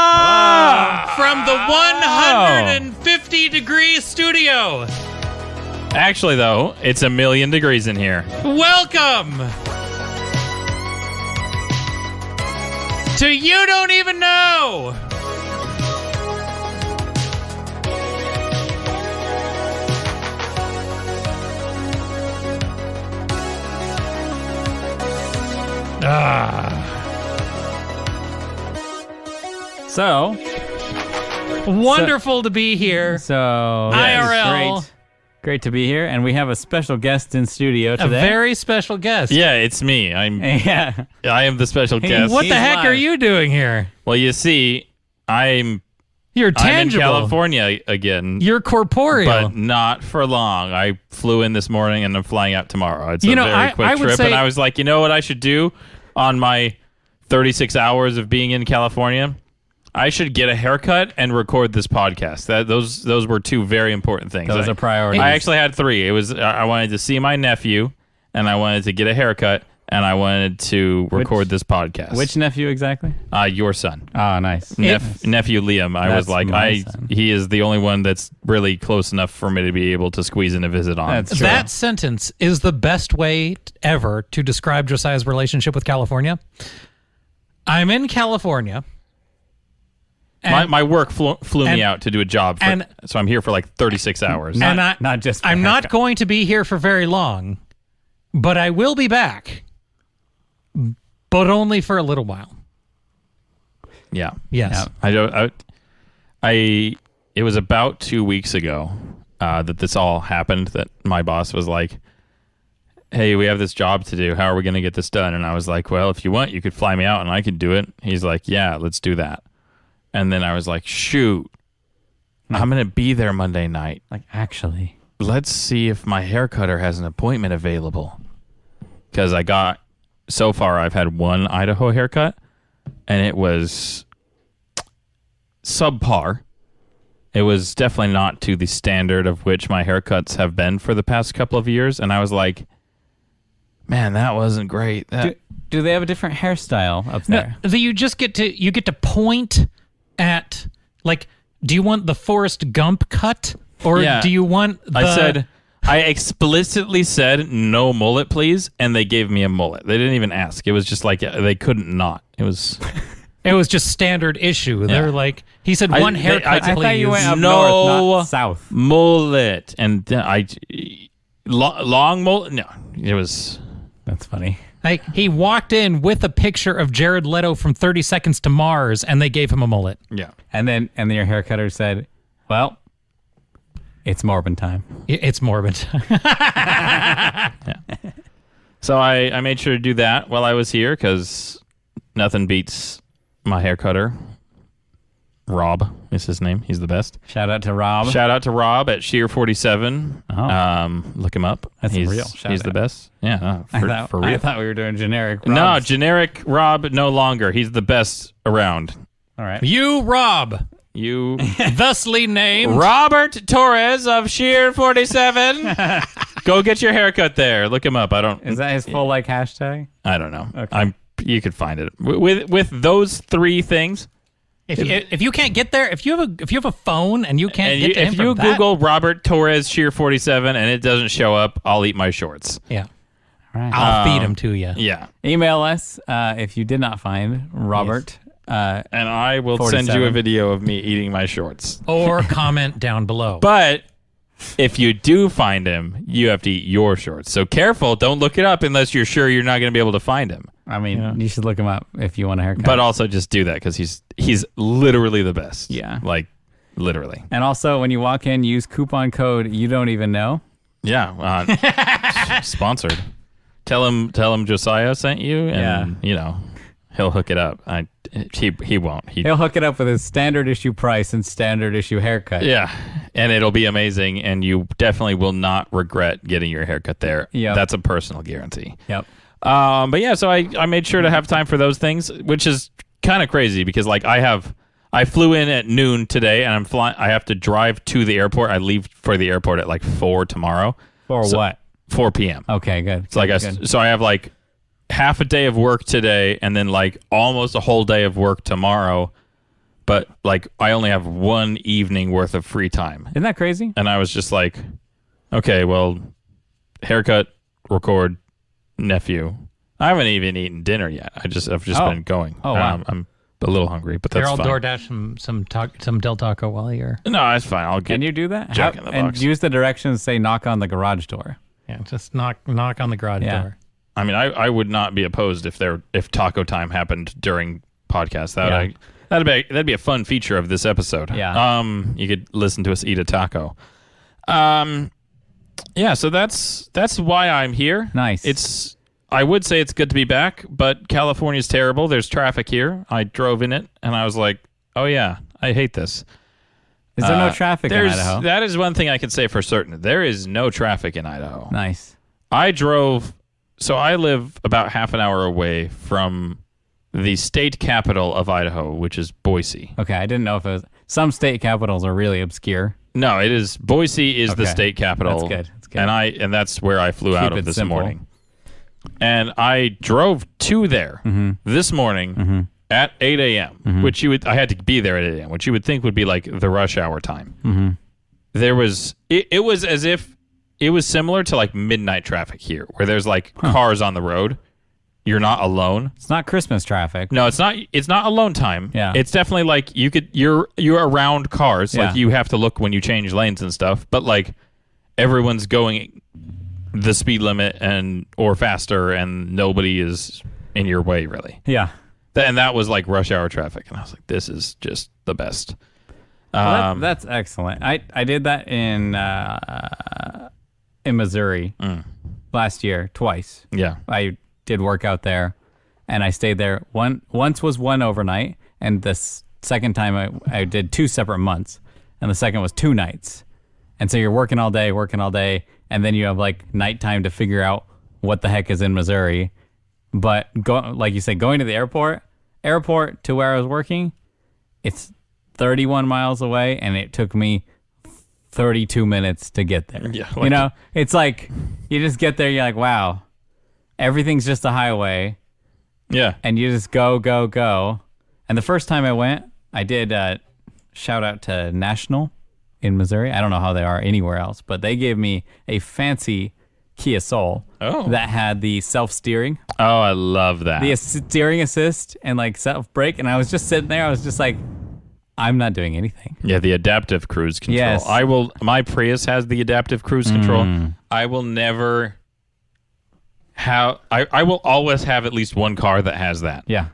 From the 150-degree studio. Actually, though, it's 1,000,000 degrees in here. Welcome to You Don't Even Know. So Wonderful to be here. So IRL. Great to be here, and we have a special guest in studio today. A very special guest. Yeah, it's me. I am the special guest. What the heck live. are you doing here? Well, you see, You're I'm in tangible. California again. You're corporeal. But not for long. I flew in this morning and I'm flying out tomorrow. It's a very I quick would trip. say- And I was like, you know what I should do on my 36 hours of being in California? I should get a haircut and record this podcast. Those were two very important things. Those are priorities. I actually had three. It was I wanted to see my nephew, and I wanted to get a haircut, and I wanted to record this podcast. Which nephew exactly? Your son. Oh, nice. Nephew Liam. I was like, he is the only one that's really close enough for me to be able to squeeze in a visit on. That's true. That sentence is the best way ever to describe Josiah's relationship with California. I'm in California. My work flew me out to do a job, so I'm here for like 36 hours. Not just for I'm not haircut. going to be here for very long, but I will be back. But only for a little while. Yeah. Yes. It was about 2 weeks ago that this all happened, that my boss was like, hey, we have this job to do. How are we going to get this done? And I was like, well, if you want, you could fly me out and I could do it. He's like, yeah, let's do that. And then I was like, shoot, I'm going to be there Monday night. Like, actually. Let's see if my haircutter has an appointment available. Because so far I've had one Idaho haircut, and it was subpar. It was definitely not to the standard of which my haircuts have been for the past couple of years. And I was like, man, that wasn't great. Do they have a different hairstyle up there? No, you just get to point at, like, do you want the Forrest Gump cut, or do you want the... I explicitly said no mullet, please, and they gave me a mullet. They didn't even ask. It was just like they couldn't not. It was just standard issue. They're like, he said one haircut, I please. thought you went up No north, not south. mullet, and long mullet. No, it was. That's funny. Like, he walked in with a picture of Jared Leto from 30 Seconds to Mars, and they gave him a mullet. Yeah, And then your haircutter said, well, it's Morbin time. It's morbid. So I made sure to do that while I was here because nothing beats my haircutter. Rob is his name. He's the best. Shout out to Rob. Shout out to Rob at Sheer 47. Oh. Look him up. That's he's real. He's the best. Yeah, for real. I thought we were doing generic Robs. No, generic Rob no longer. He's the best around. All right. You, Rob, You, thusly named. Robert Torres of Sheer 47. Go get your haircut there. Look him up. Is that his full hashtag? I don't know. Okay. You could find it with those three things. If you can't get there, if you have a phone and you can't get to him if you from that- Google Robert Torres Sheer 47 and it doesn't show up, I'll eat my shorts. yeah, All right. I'll feed him to you. Yeah, Email us if you did not find Robert. and I will 47. send you a video of me eating my shorts. Or comment down below. But if you do find him, you have to eat your shorts. So careful, don't look it up unless you're sure you're not going to be able to find him. I mean, you should look him up if you want a haircut. But also just do that because he's literally the best. Yeah. Like literally. And also, when you walk in, use coupon code You Don't Even Know. Yeah. Sponsored. Tell him Josiah sent you, and he'll hook it up. He won't. He'll hook it up with his standard issue price and standard issue haircut. Yeah, and it'll be amazing, and you definitely will not regret getting your haircut there. Yep. That's a personal guarantee. Yep. But yeah, so I made sure to have time for those things, which is kind of crazy because like I flew in at noon today, and I have to drive to the airport. I leave for the airport at like 4 tomorrow. What? 4 p.m. Okay, good. It's like so I have like half a day of work today, and then like almost a whole day of work tomorrow but like I only have one evening worth of free time. Isn't that crazy? And I was just like, okay, well, haircut, record, nephew. I haven't even eaten dinner yet. I've just been going. Oh, wow. I'm a little hungry, but that's Here, I'll fine. DoorDash some Del Taco while you're. No, it's fine. I'll get. Can you do that? Jack in the and Box. use the directions. Say knock on the garage door. Yeah, just knock on the garage door. I mean, I would not be opposed if taco time happened during podcast. That'd be a fun feature of this episode. Yeah. You could listen to us eat a taco. Yeah. So that's why I'm here. Nice. I would say it's good to be back, but California's terrible. There's traffic here. I drove in it, and I was like, oh, yeah, I hate this. Is there no traffic in Idaho? That is one thing I can say for certain. There is no traffic in Idaho. Nice. I live about half an hour away from the state capital of Idaho, which is Boise. Okay, I didn't know if it was... Some state capitals are really obscure. No, it is. Boise is the state capital. That's good. And that's where I flew out of this simple. morning. And I drove to there this morning at 8 a.m., which I had to be there at 8 a.m., which you would think would be like the rush hour time. There was, it was as if it was similar to like midnight traffic here, where there's like cars on the road. You're not alone. It's not Christmas traffic. No, it's not. It's not alone time. Yeah. It's definitely like you're around cars. Yeah. Like you have to look when you change lanes and stuff. But like everyone's going the speed limit or faster, and nobody is in your way really. Yeah. And that was like rush hour traffic, and I was like, this is just the best. Well, that's excellent. I did that in Missouri last year twice. Yeah. I did work out there, and I stayed there. Once was one overnight, and the second time I did 2 separate months, and the second was 2 nights. And so you're working all day, and then you have like nighttime to figure out what the heck is in Missouri. But like you said, going to the airport to where I was working, it's 31 miles away, and it took me 32 minutes to get there. Yeah, it's like you just get there, you're like, wow, everything's just a highway. Yeah. And you just go. And the first time I went, I did shout out to National in Missouri. I don't know how they are anywhere else, but they gave me a fancy Kia Soul that had the self-steering. Oh, I love that. The steering assist and like self-brake. And I was just sitting there. I was just like, I'm not doing anything. Yeah, the adaptive cruise control. Yes. My Prius has the adaptive cruise control. I will never have, I will always have at least one car that has that. Yeah.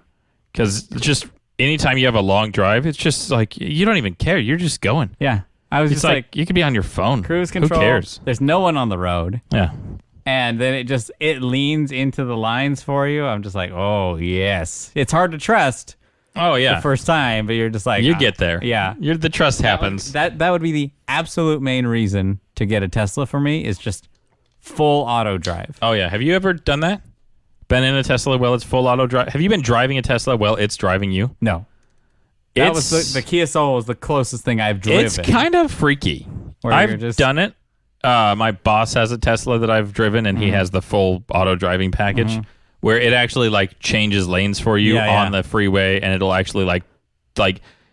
Because just anytime you have a long drive, it's just like, you don't even care. You're just going. Yeah. I was It's just like you could be on your phone. cruise control. Who cares? There's no one on the road. Yeah. And then it leans into the lines for you. I'm just like, oh, yes. It's hard to trust Oh, yeah. the first time, but you're just like... You get there. Yeah. The trust happens. That would be the absolute main reason to get a Tesla for me is just full auto drive. Oh, yeah. Have you ever done that? Been in a Tesla while it's full auto drive? Have you been driving a Tesla while it's driving you? No. That was the Kia Soul was the closest thing I've driven. It's kind of freaky. I've done it. My boss has a Tesla that I've driven, and he has the full auto driving package where it actually like changes lanes for you on the freeway, and it'll actually like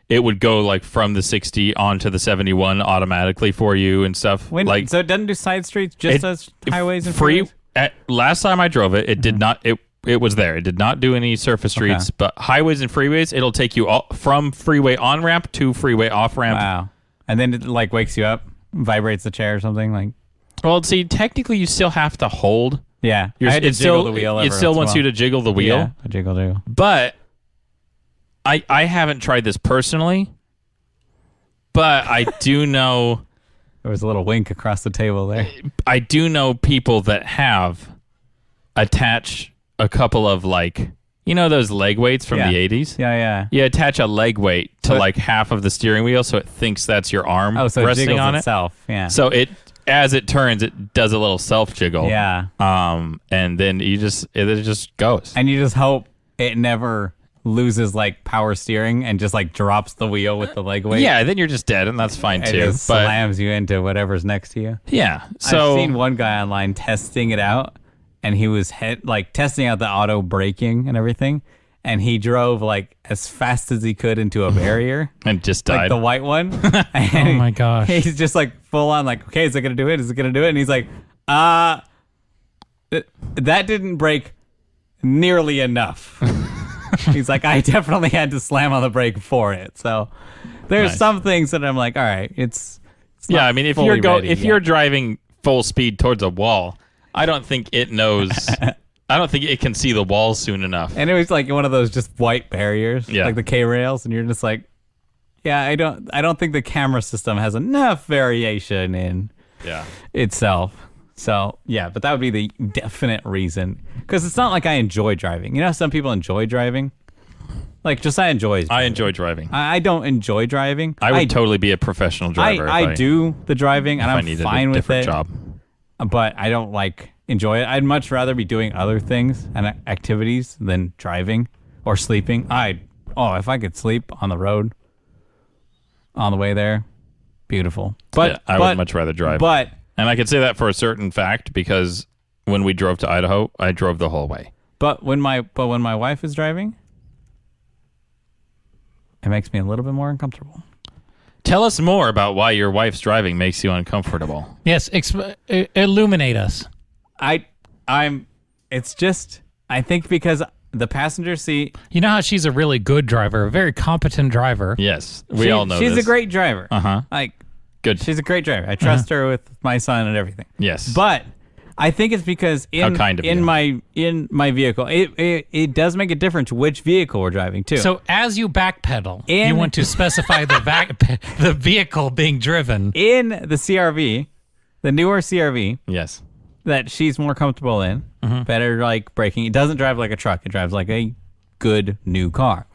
it would go like from the 60 onto the 71 automatically for you and stuff. So it doesn't do side streets, just as highways and freeways? Last time I drove it, it did not. It was there. It did not do any surface streets, but highways and freeways, it'll take you from freeway on ramp to freeway off ramp. Wow. And then it like wakes you up, vibrates the chair or something like. Well, see, technically you still have to hold. Yeah. I had to jiggle the wheel. It still wants you to jiggle the wheel. Yeah, a jiggle. But I haven't tried this personally, but I do know. There was a little wink across the table there. I do know people that have attached a couple of those leg weights from the 80s? Yeah. You attach a leg weight to like half of the steering wheel so it thinks that's your arm so resting it on itself. Yeah. So as it turns, it does a little self jiggle. Yeah. And then it just goes. And you just hope it never loses like power steering and just like drops the wheel with the leg weight. Yeah, then you're just dead, and that's fine too. It just slams you into whatever's next to you. Yeah. So I've seen one guy online testing it out, and he was testing out the auto braking and everything, and he drove like as fast as he could into a barrier. And just Like died. the white one. Oh my gosh. He's just like full on like, okay, is it gonna do it? Is it gonna do it? And he's like, that didn't break nearly enough. He's like, I definitely had to slam on the brake for it. So there's Nice. some things that I'm like, all right, it's Yeah, not I mean, if fully you're ready if yet. you're driving full speed towards a wall, I don't think it knows. I don't think it can see the wall soon enough. And it was like one of those just white barriers, Yeah. like the K rails, and you're just like, yeah, I don't think the camera system has enough variation in Yeah. itself. So yeah, but that would be the definite reason. Because it's not like I enjoy driving. You know, how some people enjoy driving. Like Josiah enjoys. I enjoy driving. I don't enjoy driving. I would totally be a professional driver. I do the driving, and If I I'm needed fine a with different it. job. But I don't like enjoy it. I'd much rather be doing other things and activities than driving or sleeping. If I could sleep on the road on the way there, beautiful. But Yeah, I would much rather drive. But And I can say that for a certain fact because when we drove to Idaho, I drove the whole way. when my wife is driving, it makes me a little bit more uncomfortable. Tell us more about why your wife's driving makes you uncomfortable. Yes, illuminate us. It's just, I think because the passenger seat. You know how she's a really good driver, a very competent driver. Yes, we all know she's this. a great driver. Uh-huh. Like, Good. she's a great driver. I trust her with my son and everything. Yes. But I think it's because in kind of in you. my vehicle, it does make a difference which vehicle we're driving too. So as you backpedal, you In- want to specify the vehicle being driven. in the CRV, the newer CRV Yes. that she's more comfortable in, Mm-hmm. better like braking. It doesn't drive like a truck. It drives like a good new car.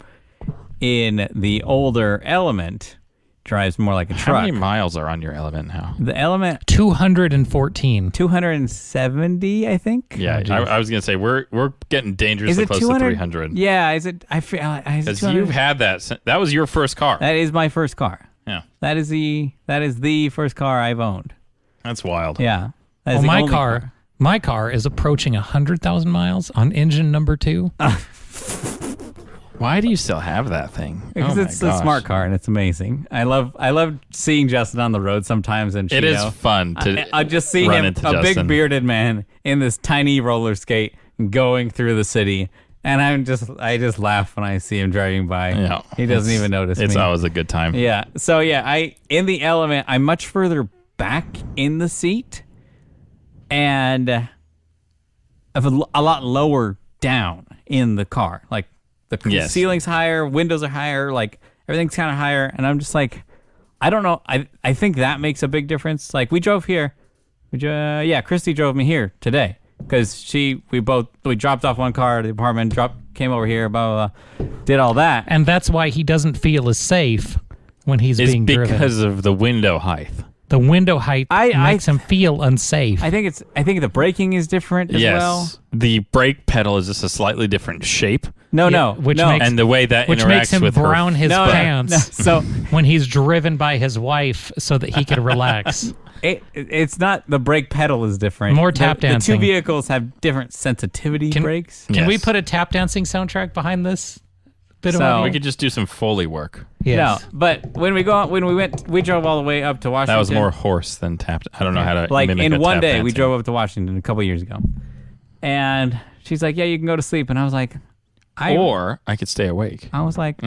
In the older Element, drives more like a How truck. many miles are on your Element now? The Element 214. 270, I think. Yeah, I was gonna say we're getting Is dangerously it close 200? to 300. Yeah, is it? I feel is it Because 200? you've had that. That was your first car. That is my first car. Yeah, That is the first car I've owned. that's wild. Yeah. That is Well, the my only car is approaching 100,000 miles on engine number 2. Why do you still have that thing? Because Oh it's my a gosh. smart car and it's amazing. I love seeing Justin on the road sometimes, and It is fun to. I just see run him, into a Justin. big bearded man in this tiny roller skate going through the city, and I just laugh when I see him driving by. Yeah, He doesn't even notice It's me. always a good time. Yeah. So yeah, in the Element, I'm much further back in the seat, and a lot lower down in the car. Like the Yes. ceiling's higher, windows are higher, like everything's kind of higher, and I'm just like, I don't know. I think that makes a big difference. Like we drove here. Christy drove me here today because we dropped off one car at the apartment, came over here, blah, blah, blah, did all that. And that's why he doesn't feel as safe when he's It's being driven. because of the window height. The window height I- makes him feel unsafe. I think the braking is different as Yes, well. the brake pedal is just a slightly different shape, No, which no. makes- and the way that which interacts makes him with brown her. his No, no, pants no. So when he's driven by his wife so that he can relax. it's not the brake pedal is different. More tap The dancing. two vehicles have different sensitivity brakes. Can we Yes. put a tap dancing soundtrack behind this bit of So- audio? We could just do some Foley work. Yes. No, but when we drove all the way up to Washington. That was more horse than tap. I don't know how to like mimic in a one tap day. We dancing. drove up to Washington a couple years ago, and she's like, "Yeah, you can go to sleep," and I was like, Or I could stay awake. I was like,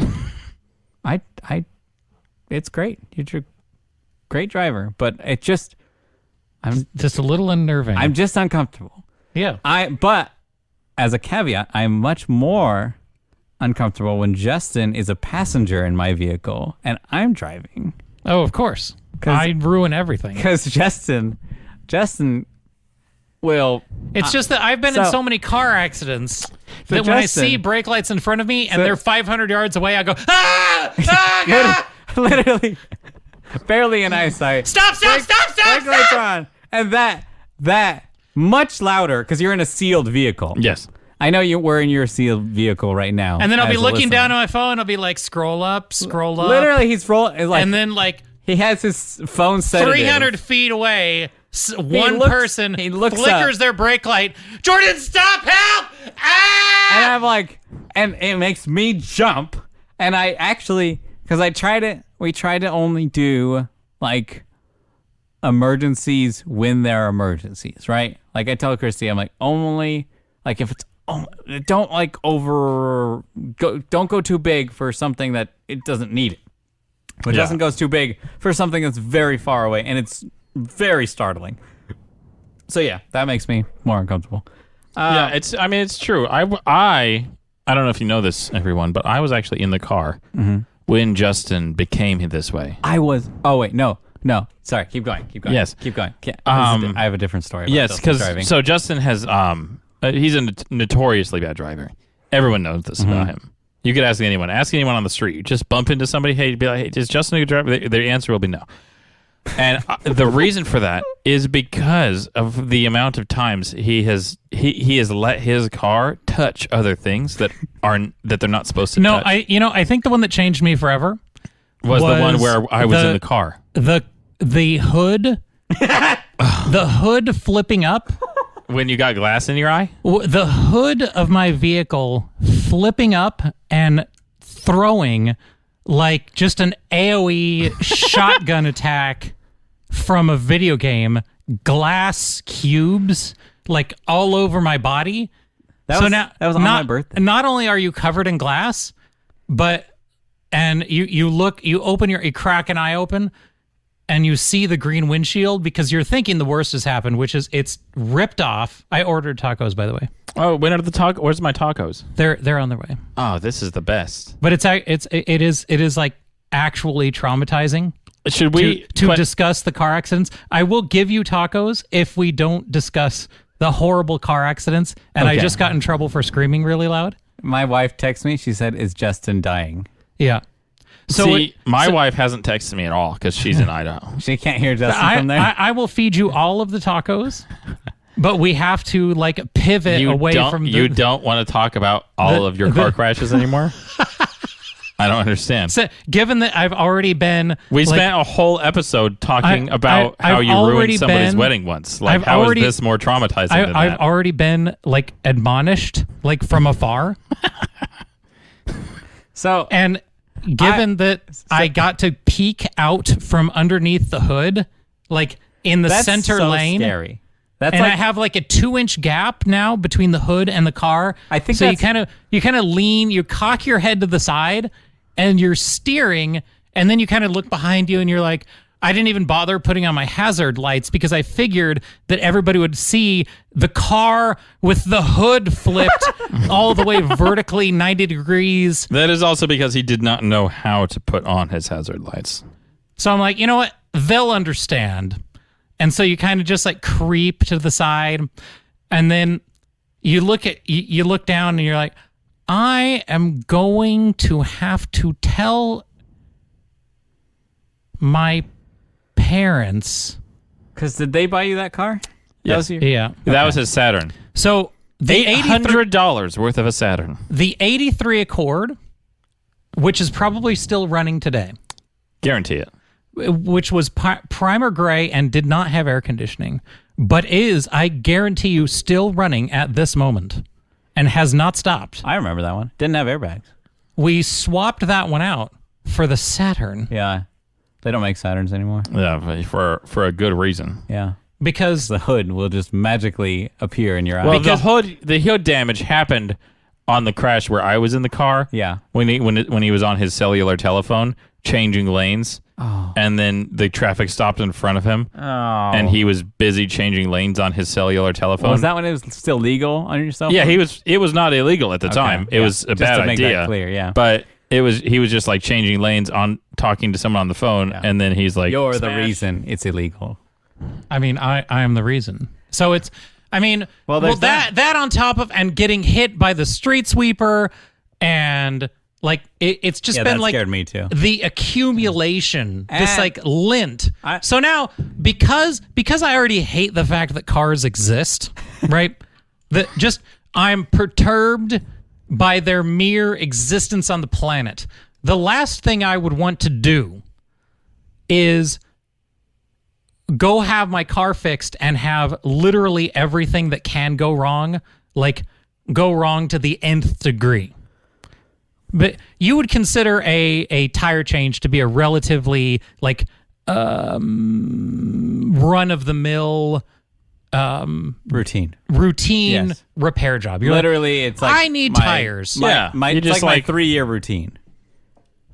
it's great. You're a great driver, but it just, Just a little unnerving. I'm just uncomfortable. yeah. But as a caveat, I'm much more uncomfortable when Justin is a passenger in my vehicle and I'm driving. Oh, of course. 'Cause- I ruin everything. Because Justin will. It's just that I've been in so- so many car accidents that when I Justin- see brake lights in front of me and So- they're 500 yards away, I go, ah! Ah! ah! Literally, barely in eyesight. Stop, stop, stop, stop, Brake lights stop! are on, and that much louder because you're in a sealed vehicle. Yes. I know we're in your sealed vehicle right now. And then I'll be as a looking listener. down at my phone. I'll be like, scroll up. Literally, he's rolling. Like, And then like he has his phone set. 300 feet away, one looks- person he looks flickers up. their brake light. Jordan, stop! Help! And I'm like, and it makes me jump. And I actually, because we tried to only do like emergencies when there are emergencies, right? Like I tell Christy, I'm like, only like if it's, don't like don't go too big for something that it doesn't need it. But doesn't go too big for something that's very far away, and it's very startling. So yeah, that makes me more uncomfortable. It's true. I don't know if you know this, everyone, but I was actually in the car when Justin became this way. Oh wait, no. Sorry, keep going. Yes. Keep going. I have a different story about Yes, driving. so Justin has he's a notoriously bad driver. Everyone knows this about him. You could ask anyone. Ask anyone on the street. You just bump into somebody. Hey, be like, "Hey, is Justin a good driver?" Their answer will be no. And the reason for that is because of the amount of times he has let his car touch other things that they're not supposed to touch. I think the one that changed me forever was the one where I was in the car. The hood, the hood flipping up. When you got glass in your eye? The hood of my vehicle flipping up and throwing like just an AoE shotgun attack from a video game, glass cubes like all over my body. That was on my birthday. Not only are you covered in glass, but you crack an eye open and you see the green windshield because you're thinking the worst has happened, which is it's ripped off. I ordered tacos, by the way. Oh, when are the tacos? Where's my tacos? They're on their way. Oh, this is the best. But it is like actually traumatizing. Should we discuss the car accidents? I will give you tacos if we don't discuss the horrible car accidents. And Okay. I just got in trouble for screaming really loud. My wife texted me. She said, "Is Justin dying?" Yeah. My wife hasn't texted me at all because she's in Idaho. She can't hear Justin from there. I will feed you all of the tacos, but we have to like pivot away from You don't want to talk about all of your car crashes anymore? I don't understand. So, given that I've already been... We spent a whole episode talking about how you ruined somebody's wedding once. Like, how is this more traumatizing than that? I've already been like admonished like from afar. And given that I got to peek out from underneath the hood, like in the center lane. Scary. I have like a 2-inch gap now between the hood and the car. I think so. You kind of lean, you cock your head to the side, and you're steering, and then you kind of look behind you, and you're like, I didn't even bother putting on my hazard lights because I figured that everybody would see the car with the hood flipped all the way vertically 90 degrees. That is also because he did not know how to put on his hazard lights. So I'm like, you know what? They'll understand. And so you kind of just like creep to the side, and then you look down and you're like, I am going to have to tell my parents. Because did they buy you that car? Yes. That was his Saturn. So the $800 worth of a Saturn. The 83 Accord, which is probably still running today. Guarantee it. Which was primer gray and did not have air conditioning, but is, I guarantee you, still running at this moment and has not stopped. I remember that one. Didn't have airbags. We swapped that one out for the Saturn. Yeah. They don't make Saturns anymore. Yeah, for a good reason. Yeah. Because the hood will just magically appear in your eye. Well, the hood damage happened on the crash where I was in the car. Yeah. When he was on his cellular telephone changing lanes. Oh. And then the traffic stopped in front of him. Oh. And he was busy changing lanes on his cellular telephone. Was that when it was still legal on your cell phone? Yeah, it was not illegal at the time. It was a bad idea. Just to make that clear, yeah. But he was just like changing lanes on talking to someone on the phone, and then he's like, "You're the reason it's illegal." I mean, I am the reason. So it's, I mean, well that on top of and getting hit by the street sweeper, and like it's just been that like scared me too. The accumulation, this like lint. So now because I already hate the fact that cars exist, right? I'm perturbed by their mere existence on the planet. The last thing I would want to do is go have my car fixed and have literally everything that can go wrong, like go wrong to the nth degree. But you would consider a tire change to be a relatively like run-of-the-mill routine yes. repair job. You're literally, it's like I need tires. It's just like my 3-year routine.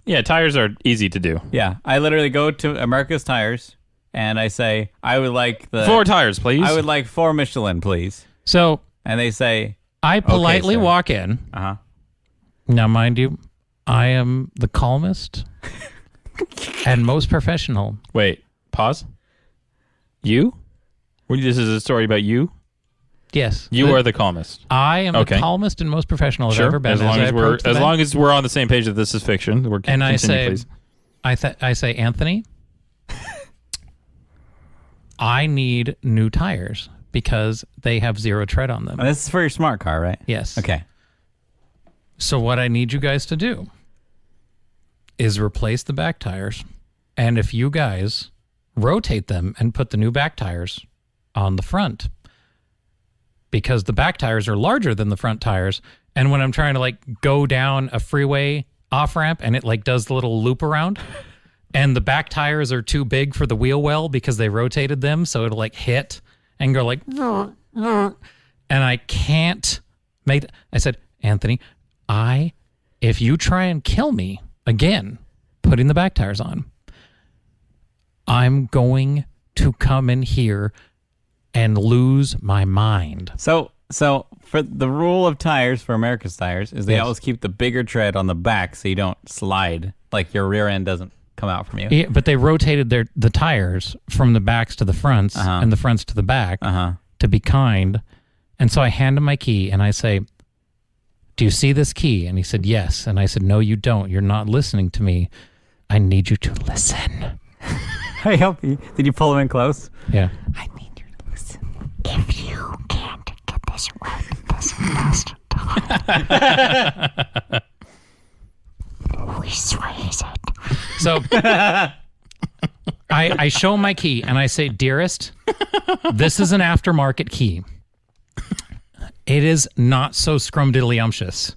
Yeah, tires are easy to do. Yeah, I literally go to America's Tires and I say, I would like 4 tires, please. I would like 4 Michelin, please. So, and they say, I politely walk in. Now, mind you, I am the calmest and most professional. Wait, pause. You? This is a story about you? Yes. You are the calmest. I am the calmest and most professional I've ever been. As long as we're on the same page that this is fiction, I say, Anthony, I need new tires because they have 0 tread on them. And this is for your smart car, right? Yes. Okay. So what I need you guys to do is replace the back tires, and if you guys rotate them and put the new back tires on the front, because the back tires are larger than the front tires, and when I'm trying to like go down a freeway off ramp and it like does the little loop around, and the back tires are too big for the wheel well because they rotated them, so it'll like hit and go like, and I can't make it. I said, Anthony, if you try and kill me again, putting the back tires on, I'm going to come in here and lose my mind. So for the rule of tires for America's Tires is they always keep the bigger tread on the back so you don't slide, like your rear end doesn't come out from you. Yeah, but they rotated the tires from the backs to the fronts and the fronts to the back to be kind. And so I hand him my key and I say, do you see this key? And he said, yes. And I said, no, you don't. You're not listening to me. I need you to listen. I help you. Did you pull him in close? Yeah. I need you to listen. If you can't get this right this last time, we swear it. So I show my key and I say, dearest, this is an aftermarket key. It is not so scrumdiddlyumptious.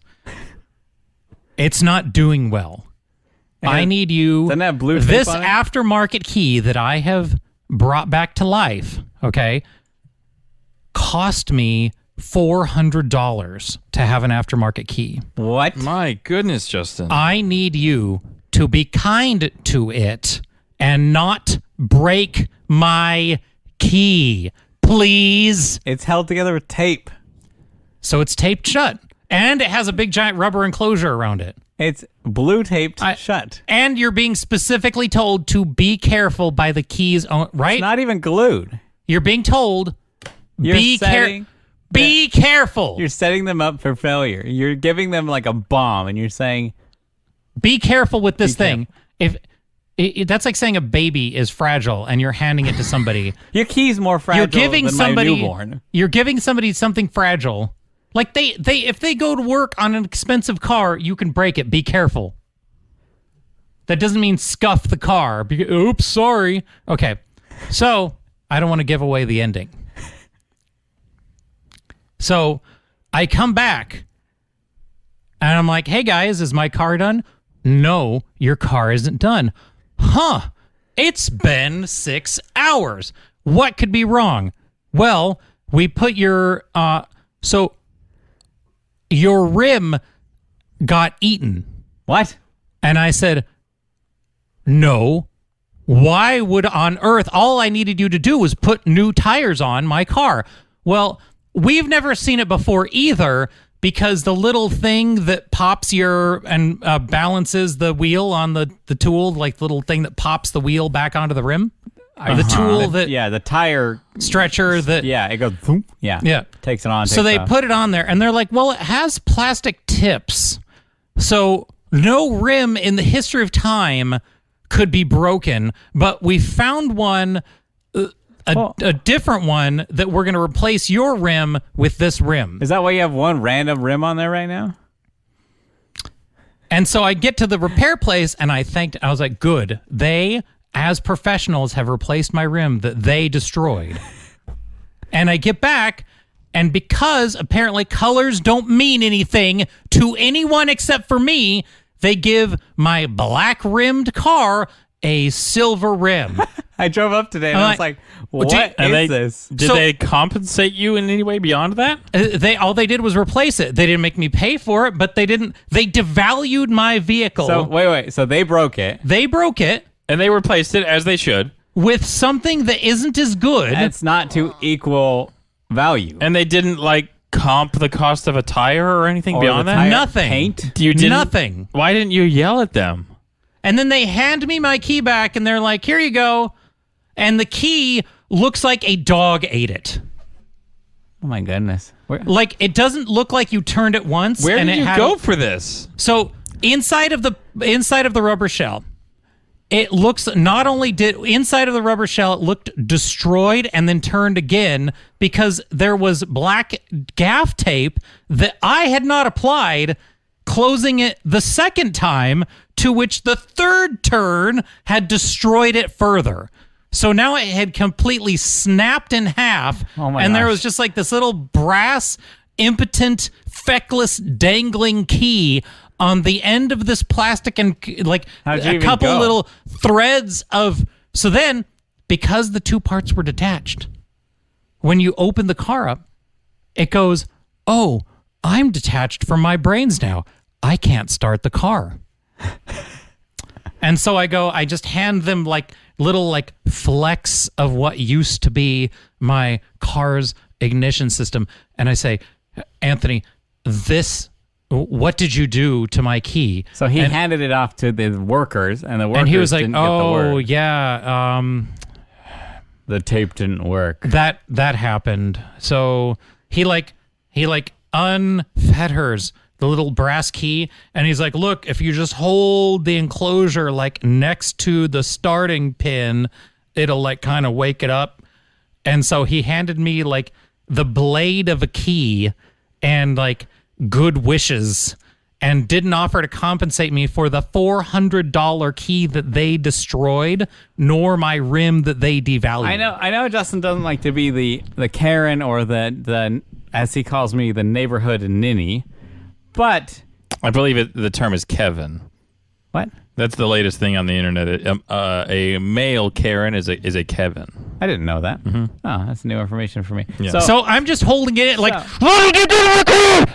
It's not doing well. I need you. Doesn't that blue this tape on it? aftermarket key that I have brought back to life, okay, cost me $400 to have an aftermarket key. What? My goodness, Justin. I need you to be kind to it and not break my key, please. It's held together with tape. So it's taped shut, and it has a big giant rubber enclosure around it. It's blue taped shut. And you're being specifically told to be careful by the keys, right? It's not even glued. You're being told, be careful. You're setting them up for failure. You're giving them like a bomb, and you're saying, be careful with this thing. That's like saying a baby is fragile, and you're handing it to somebody. Your key's more fragile than my newborn. You're giving somebody something fragile. Like if they go to work on an expensive car, you can break it. Be careful. That doesn't mean scuff the car. Oops, sorry. Okay. So I don't want to give away the ending. So I come back and I'm like, hey guys, is my car done? No, your car isn't done. Huh. It's been 6 hours. What could be wrong? Well, we put your rim got eaten. What? And I said, no. Why would on earth, all I needed you to do was put new tires on my car? Well, we've never seen it before either, because the little thing that pops and balances the wheel on the tool, like the little thing that pops the wheel back onto the rim. The tool the tire stretcher that it goes boom. Yeah. Takes it on. So they put it on there and they're like, well, it has plastic tips. So no rim in the history of time could be broken, but we found one, a different one that we're going to replace your rim with this rim. Is that why you have one random rim on there right now? And so I get to the repair place and I was like, good. They, as professionals, have replaced my rim that they destroyed. And I get back And because apparently colors don't mean anything to anyone except for me, they give my black rimmed car a silver rim. I drove up today and I was like, what is this? Did they compensate you in any way beyond that? All they did was replace it. They didn't make me pay for it, but they devalued my vehicle. So wait. So they broke it. They broke it. And they replaced it as they should. With something that isn't as good. It's not to equal value. And they didn't comp the cost of a tire or anything Or beyond the that? tire Nothing. Paint? You didn't? Nothing. Why didn't you yell at them? And then they hand me my key back and they're like, here you go. And the key looks like a dog ate it. Oh my goodness. Like, it doesn't look like you turned it once. Where and did it you had go for this? So inside of the rubber shell, it looks not only did inside of the rubber shell, it looked destroyed and then turned again because there was black gaff tape that I had not applied, closing it the second time, to which the third turn had destroyed it further. So now it had completely snapped in half, and there was just like this little brass, impotent, feckless, dangling key on the end of this plastic and like a couple little threads of... So then, because the two parts were detached, when you open the car up, it goes, oh, I'm detached from my brains now. I can't start the car. And so I just hand them like little like flecks of what used to be my car's ignition system. And I say, Anthony, what did you do to my key? So he handed it off to the workers, and the workers and he was like, didn't get the oh word. yeah, The tape didn't work. that happened. So he unfetters the little brass key, and he's like, look, if you just hold the enclosure like next to the starting pin, it'll like kind of wake it up. And so he handed me like the blade of a key and like good wishes, and didn't offer to compensate me for the $400 key that they destroyed, nor my rim that they devalued. I know Justin doesn't like to be the Karen or the as he calls me, the neighborhood ninny, but I believe the term is Kevin. What? That's the latest thing on the internet. A male Karen is a Kevin. I didn't know that. Oh, that's new information for me. Yeah. So I'm just holding it like, what did you do to the key?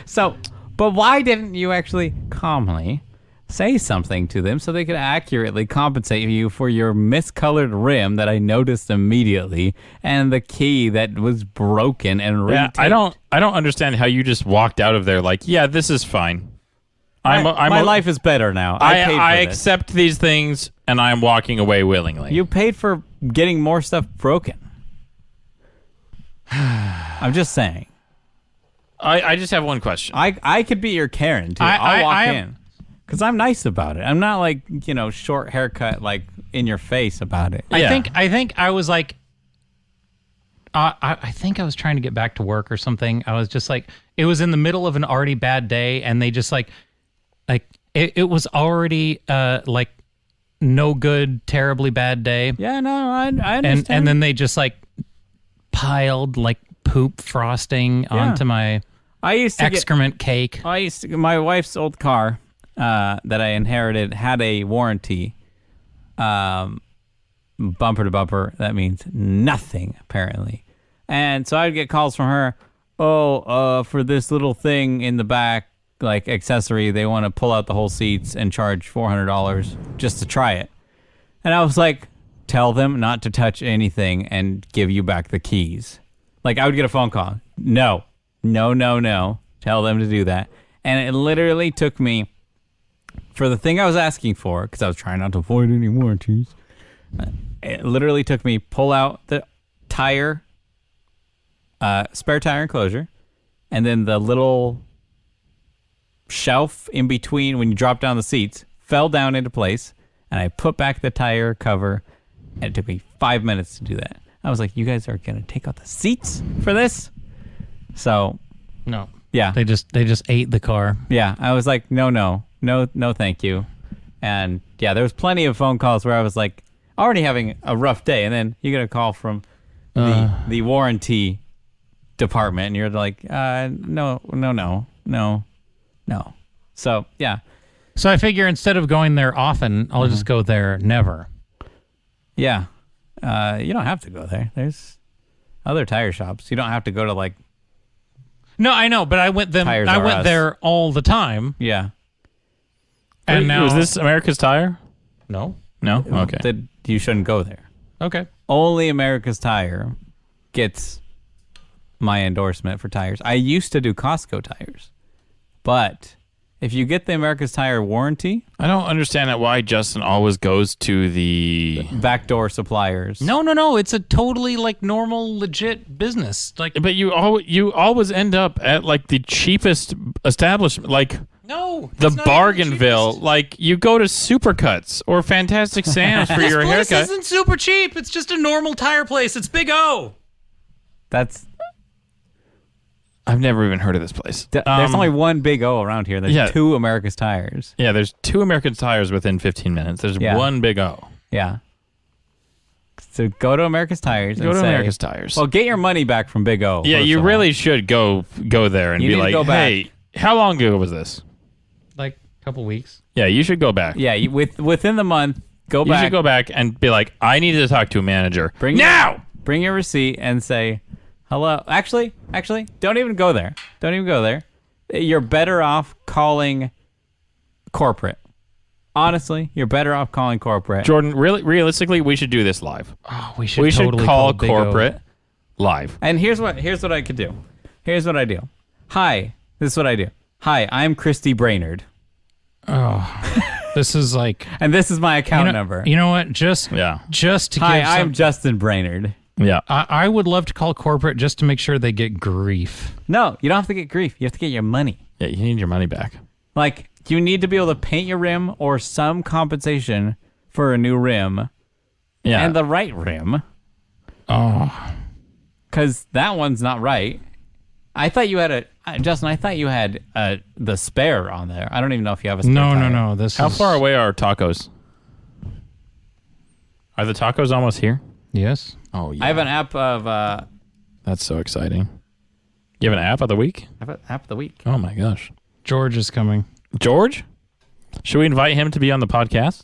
So, but why didn't you actually calmly say something to them so they could accurately compensate you for your miscolored rim that I noticed immediately and the key that was broken and retaped? Yeah, I don't understand how you just walked out of there like, yeah, this is fine. My life is better now. I paid for I this. accept these things, and I'm walking away willingly. You paid for getting more stuff broken. I'm just saying. I just have one question. I could be your Karen too. I'll walk in because I'm nice about it. I'm not like short haircut like in your face about it. I think I was like, I think I was trying to get back to work or something. I was just like, it was in the middle of an already bad day, and they just like it was already like no good, terribly bad day. Yeah, no, I understand. And then they just like piled like poop frosting onto my excrement cake. My wife's old car that I inherited had a warranty, bumper to bumper. That means nothing apparently. And so I'd get calls from her. For this little thing in the back, like accessory, they want to pull out the whole seats and charge $400 just to try it. And I was like, tell them not to touch anything and give you back the keys. Like, I would get a phone call. No. Tell them to do that. And it literally took me, for the thing I was asking for, because I was trying not to avoid any warranties, it literally took me pull out the tire, spare tire enclosure, and then the little shelf in between when you drop down the seats fell down into place, and I put back the tire cover, and it took me 5 minutes to do that. I was like, you guys are going to take out the seats for this? So, No. yeah. They just ate the car. Yeah, I was like, no, thank you. And yeah, there was plenty of phone calls where I was like, already having a rough day, and then you get a call from the warranty department, and you're like, no. So yeah, So I figure instead of going there often, I'll just go there never. yeah. You don't have to go there. There's other tire shops. You don't have to go to like No, I know, but I went Tires R Us. there all the time. yeah. And Wait, now was this America's Tire? No. No. Okay. That you shouldn't go there. Okay. Only America's Tire gets my endorsement for tires. I used to do Costco tires, but if you get the America's Tire warranty, I don't understand why Justin always goes to the. backdoor suppliers. No. It's a totally like normal, legit business. Like, But you always end up at like the cheapest establishment, like no, the it's not even the Bargainville. cheapest. Like you go to Supercuts or Fantastic Sam's for your This haircut. isn't super cheap. It's just a normal tire place. It's Big O. That's I've never even heard of this place. there's only one Big O around here. There's Yeah. 2 America's Tires. Yeah, there's 2 American Tires within 15 minutes. There's Yeah. one Big O. Yeah. So go to America's Tires. Go and to say, America's Tires. Well, get your money back from Big O. Yeah, first you of all. really should go there and You be need to like, go back. hey, how long ago was this? Like a couple weeks. Yeah, you should go back. Yeah, within the month, go You back. should go back and be like, I need to talk to a manager. Bring now! Bring your receipt and say, hello. Actually, don't even go there. Don't even go there. You're better off calling corporate. Honestly, you're better off calling corporate. Jordan, really, realistically, we should do this live. Oh, we should. We should totally call Big O. corporate live. And here's what I could do. Here's what I do. Hi, this is what I do. Hi, I'm Christy Brainerd. This is like And this is my account number. You know what? Just Yeah. to Hi, give I'm Justin Brainerd. Yeah. I would love to call corporate just to make sure they get grief. No, you don't have to get grief. You have to get your money. Yeah, you need your money back. Like, you need to be able to paint your rim or some compensation for a new rim Yeah. and the right rim. Oh, Because that one's not right. I thought you had Justin, I thought you had the spare on there. I don't even know if you have a spare tire. no. This How is far away are tacos? Are the tacos almost here? Yes. Oh, yeah. I have an app of That's so exciting. You have an app of the week? I have an app of the week. Oh, my gosh. George is coming. George? Should we invite him to be on the podcast?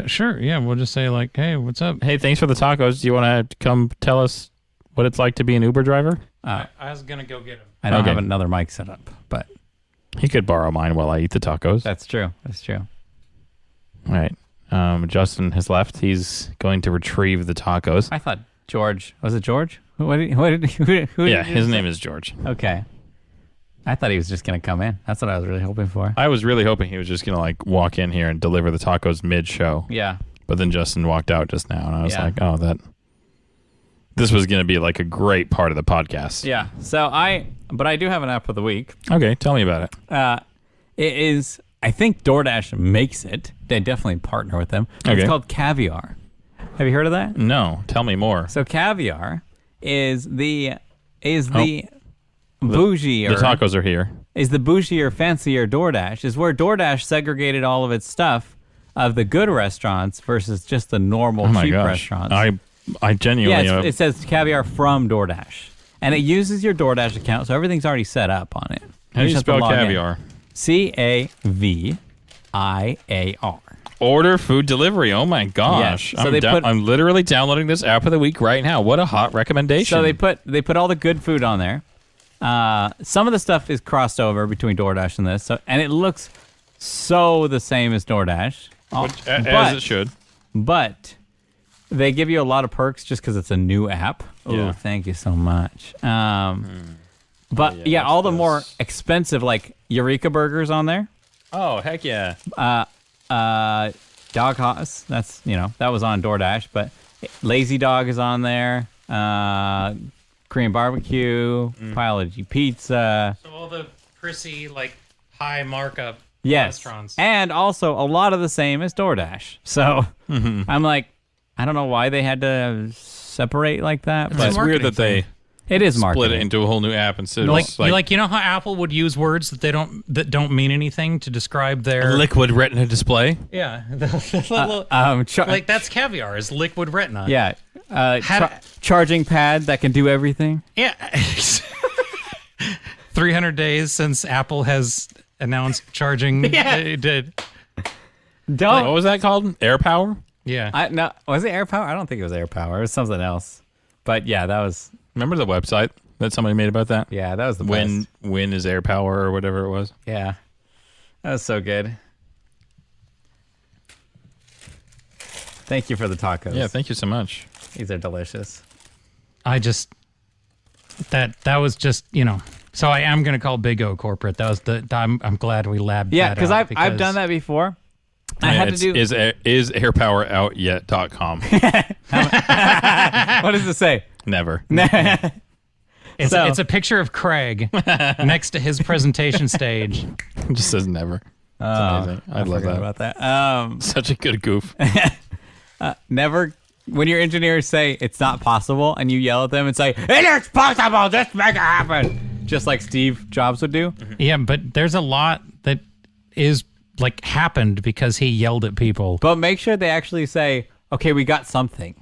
Sure. Yeah. We'll just say like, hey, what's up? Hey, thanks for the tacos. Do you want to come tell us what it's like to be an Uber driver? I was gonna go get him. I don't Okay. have another mic set up, but He could borrow mine while I eat the tacos. that's true. That's true. All right. Justin has left. He's going to retrieve the tacos. I thought George was it George? Who did Yeah, you his say? name is George. Okay. I thought he was just gonna come in. That's what I was really hoping for. I was really hoping he was just going to like walk in here and deliver the tacos mid-show. Yeah. But then Justin walked out just now, and I was Yeah. like, oh, this was going to be like a great part of the podcast. Yeah. But I do have an app of the week. Okay, tell me about it. It is, I think DoorDash makes it. They definitely partner with them. Okay. It's called Caviar. Have you heard of that? No, tell me more. So Caviar is the bougie The tacos are here. is the bougier, fancier DoorDash, is where DoorDash segregated all of its stuff of the good restaurants versus just the normal Oh my cheap gosh. restaurants. I genuinely... Yeah, it says Caviar from DoorDash. And it uses your DoorDash account, so everything's already set up on it. how do you just have to spell log in. caviar? Caviar. Order food delivery. Oh my gosh. Yes. So I'm literally downloading this app of the week right now. What a hot recommendation. So they put all the good food on there. Some of the stuff is crossed over between DoorDash and this, and it looks so the same as DoorDash. as it should. But they give you a lot of perks just because it's a new app. Yeah. Oh, thank you so much. But yeah, what's all the this? more expensive, like Eureka Burgers on there. Oh, heck yeah. Dog Haus, that was on DoorDash, but Lazy Dog is on there. Korean barbecue, Pile of G pizza. So all the prissy like high markup Yes. restaurants. And also a lot of the same as DoorDash. So I'm like, I don't know why they had to separate like that, It's but a It's weird marketing that they it is marketing. split it into a whole new app instead of Like, just you know how Apple would use words that don't mean anything to describe their liquid retina display. yeah the like that's caviar is liquid retina yeah. Had- Charging pad that can do everything. yeah 300 days since Apple has announced charging. Yeah. It did. Don't. What was that called? Air Power? Yeah. No, was it AirPower? I don't think it was AirPower. It was something else. But yeah, that was Remember the website that somebody made about that? the best. When is Air Power or whatever it was? Yeah, that was so good. Thank you for the tacos. Yeah, thank you so much. These are delicious. I just that was just So I am going to call Big O corporate. That was I'm glad we labbed. Yeah, that because out I've done that before. I had to do. Is airpoweroutyet.com? What does it say? Never. It's, So- it's a picture of Craig next to his presentation stage. It just says never. It's amazing. I love Forgot that. about that. Such a good goof. Never. When your engineers say it's not possible, and you yell at them and say it is possible, just make it happen, just like Steve Jobs would do. Yeah, but there's a lot that is like happened because he yelled at people. But make sure they actually say, "Okay, we got something."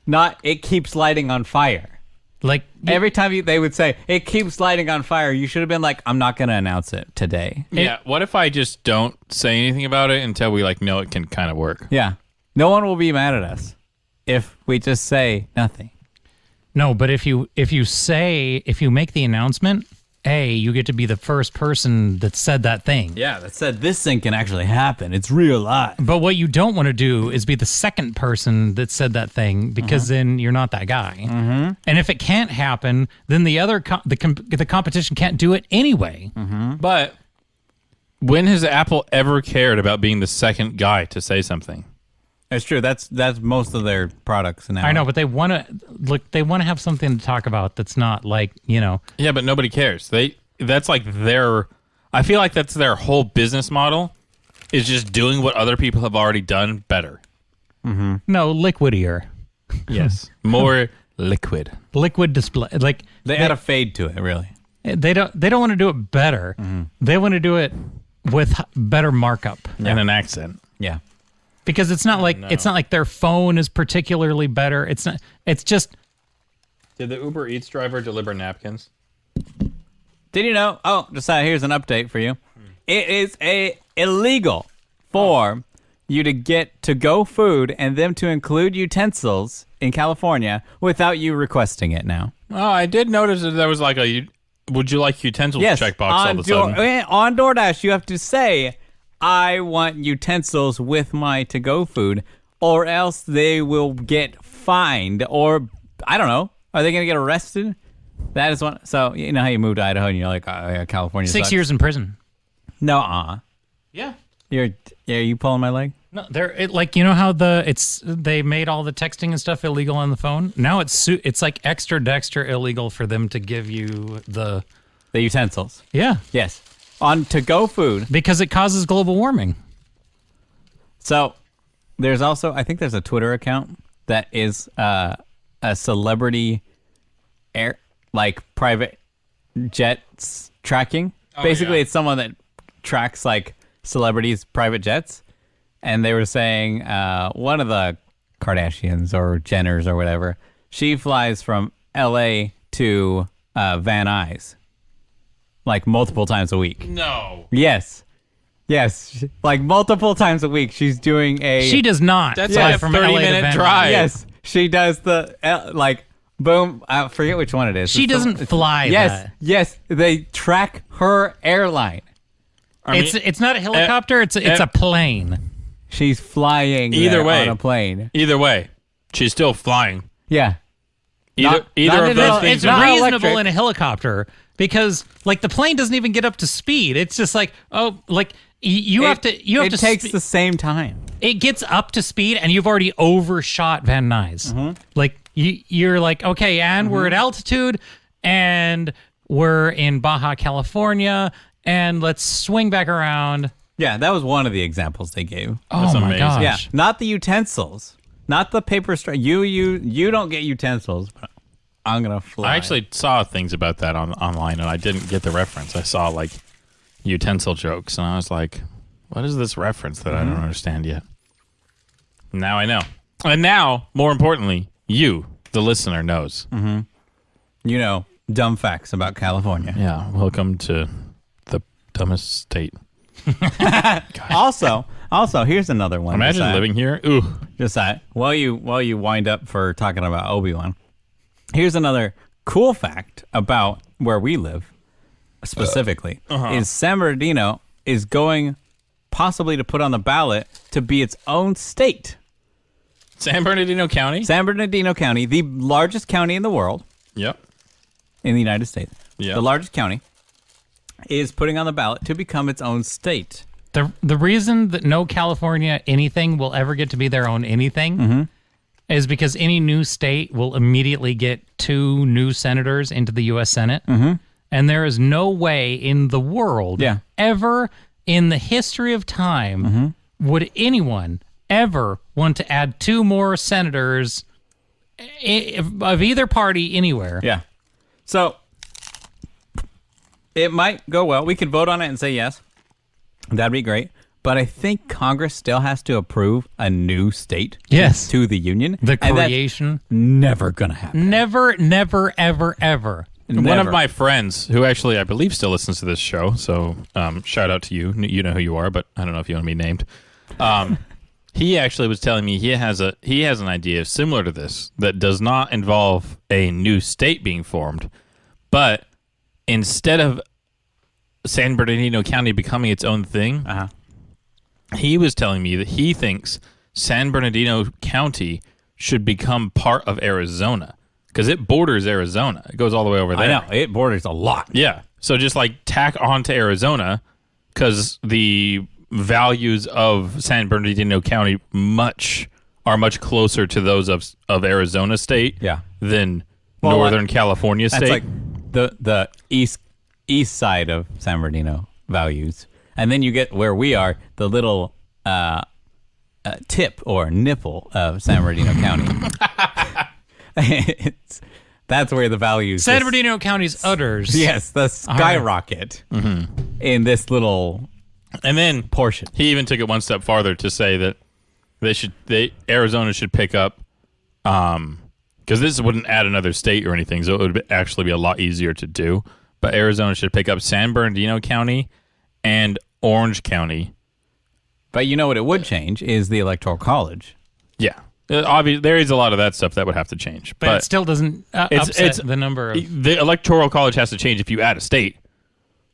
Not it keeps lighting on fire. Like Every time they would say it keeps lighting on fire, you should have been like, "I'm not going to announce it today." Yeah. What if I just don't say anything about it until we know it can kind of work? Yeah, no one will be mad at us if we just say nothing. No, but if you make the announcement, you get to be the first person that said that thing. Yeah, that said this thing can actually happen. It's real life. But what you don't want to do is be the second person that said that thing, because then you're not that guy. Mm-hmm. And if it can't happen, then the other the competition can't do it anyway. Mm-hmm. But when has Apple ever cared about being the second guy to say something? It's true. That's most of their products now. I know, but they want to have something to talk about that's not like Yeah, but nobody cares. That's like I feel like that's their whole business model, is just doing what other people have already done better. no liquidier, Yes. More liquid. liquid display. Like They add a fade to it, really. they don't want to do it better. They want to do it with better markup. And an accent. Yeah. Because it's not like their phone is particularly better. It's not. It's just. Did the Uber Eats driver deliver napkins? Did you know? Oh, Josiah, here's an update for you. It is illegal for you to get to-go food and them to include utensils in California without you requesting it now. Oh, I did notice that there was like would you like utensils checkbox all of a sudden. On DoorDash, you have to say, I want utensils with my to-go food, or else they will get fined, or I don't know. Are they going to get arrested? That is one. So you know how you moved to Idaho and you're like, oh, yeah, California 6 sucks. years in prison. No, Yeah. Are you pulling my leg? No, you know how they made all the texting and stuff illegal on the phone. Now it's like extra illegal for them to give you the utensils. Yeah, Yes. On to-go food. because it causes global warming. So there's also, I think there's a Twitter account that is a celebrity private jets tracking. Basically, yeah. it's someone that tracks like celebrities' private jets. And they were saying one of the Kardashians or Jenners or whatever, she flies from LA to Van Nuys like multiple times a week. No. Yes. Like multiple times a week, she's doing She does not. That's fly like a from LA to 30-minute Van Nuys. drive. Yes, she does the boom. I forget which one it is. She doesn't fly. that. Yes. They track her airline. It's not a helicopter. It's a plane. She's flying Either there way. on a plane. Either way, she's still flying. Yeah. Either not of those things It's are not reasonable electric. in a helicopter because like the plane doesn't even get up to speed. It's just like you have to. It takes the same time. It gets up to speed and you've already overshot Van Nuys. Like you're like, okay, and we're at altitude and we're in Baja California and let's swing back around. Yeah, that was one of the examples they gave. Oh That's my amazing. gosh. Yeah, not the utensils, not the paper straw. You don't get utensils, but I'm gonna fly. I actually saw things about that online, and I didn't get the reference. I saw like utensil jokes, and I was like, "What is this reference that I don't understand yet?" Now I know, and now, more importantly, you, the listener, knows. You know dumb facts about California. Yeah, welcome to the dumbest state. Also, here's another one. Imagine living here. Ooh. Just while you wind up for talking about Obi-Wan, here's another cool fact about where we live specifically. Is San Bernardino is going possibly to put on the ballot to be its own state. San Bernardino County? San Bernardino County, the largest county in the world. Yep. In the United States. Yep. The largest county is putting on the ballot to become its own state. The reason that no California anything will ever get to be their own anything is because any new state will immediately get 2 new senators into the U.S. Senate. And there is no way in the world ever in the history of time would anyone ever want to add 2 more senators of either party anywhere. Yeah. So it might go well. We could vote on it and say yes. That'd be great. But I think Congress still has to approve a new state to the union. The creation. Never going to happen. Never, ever, ever. One of my friends, who actually I believe still listens to this show, so shout out to you. You know who you are, but I don't know if you want to be named. He actually was telling me he has an idea similar to this that does not involve a new state being formed, but instead of San Bernardino County becoming its own thing, he was telling me that he thinks San Bernardino County should become part of Arizona because it borders Arizona. It goes all the way over there. I know. It borders a lot. Yeah. So just like tack on to Arizona because the values of San Bernardino County are much closer to those of Arizona State than Northern California State. That's like the east side of San Bernardino values. And then you get where we are, the little tip or nipple of San Bernardino County. That's where the values... San Bernardino County's udders. Yes, the skyrocket in this little... And then portion. He even took it one step farther to say that Arizona should pick up, because this wouldn't add another state or anything, so it would actually be a lot easier to do. But Arizona should pick up San Bernardino County and Orange County. But you know what it would change is the Electoral College. Yeah. Obviously, there is a lot of that stuff that would have to change. But it still doesn't upset the number of... The Electoral College has to change if you add a state.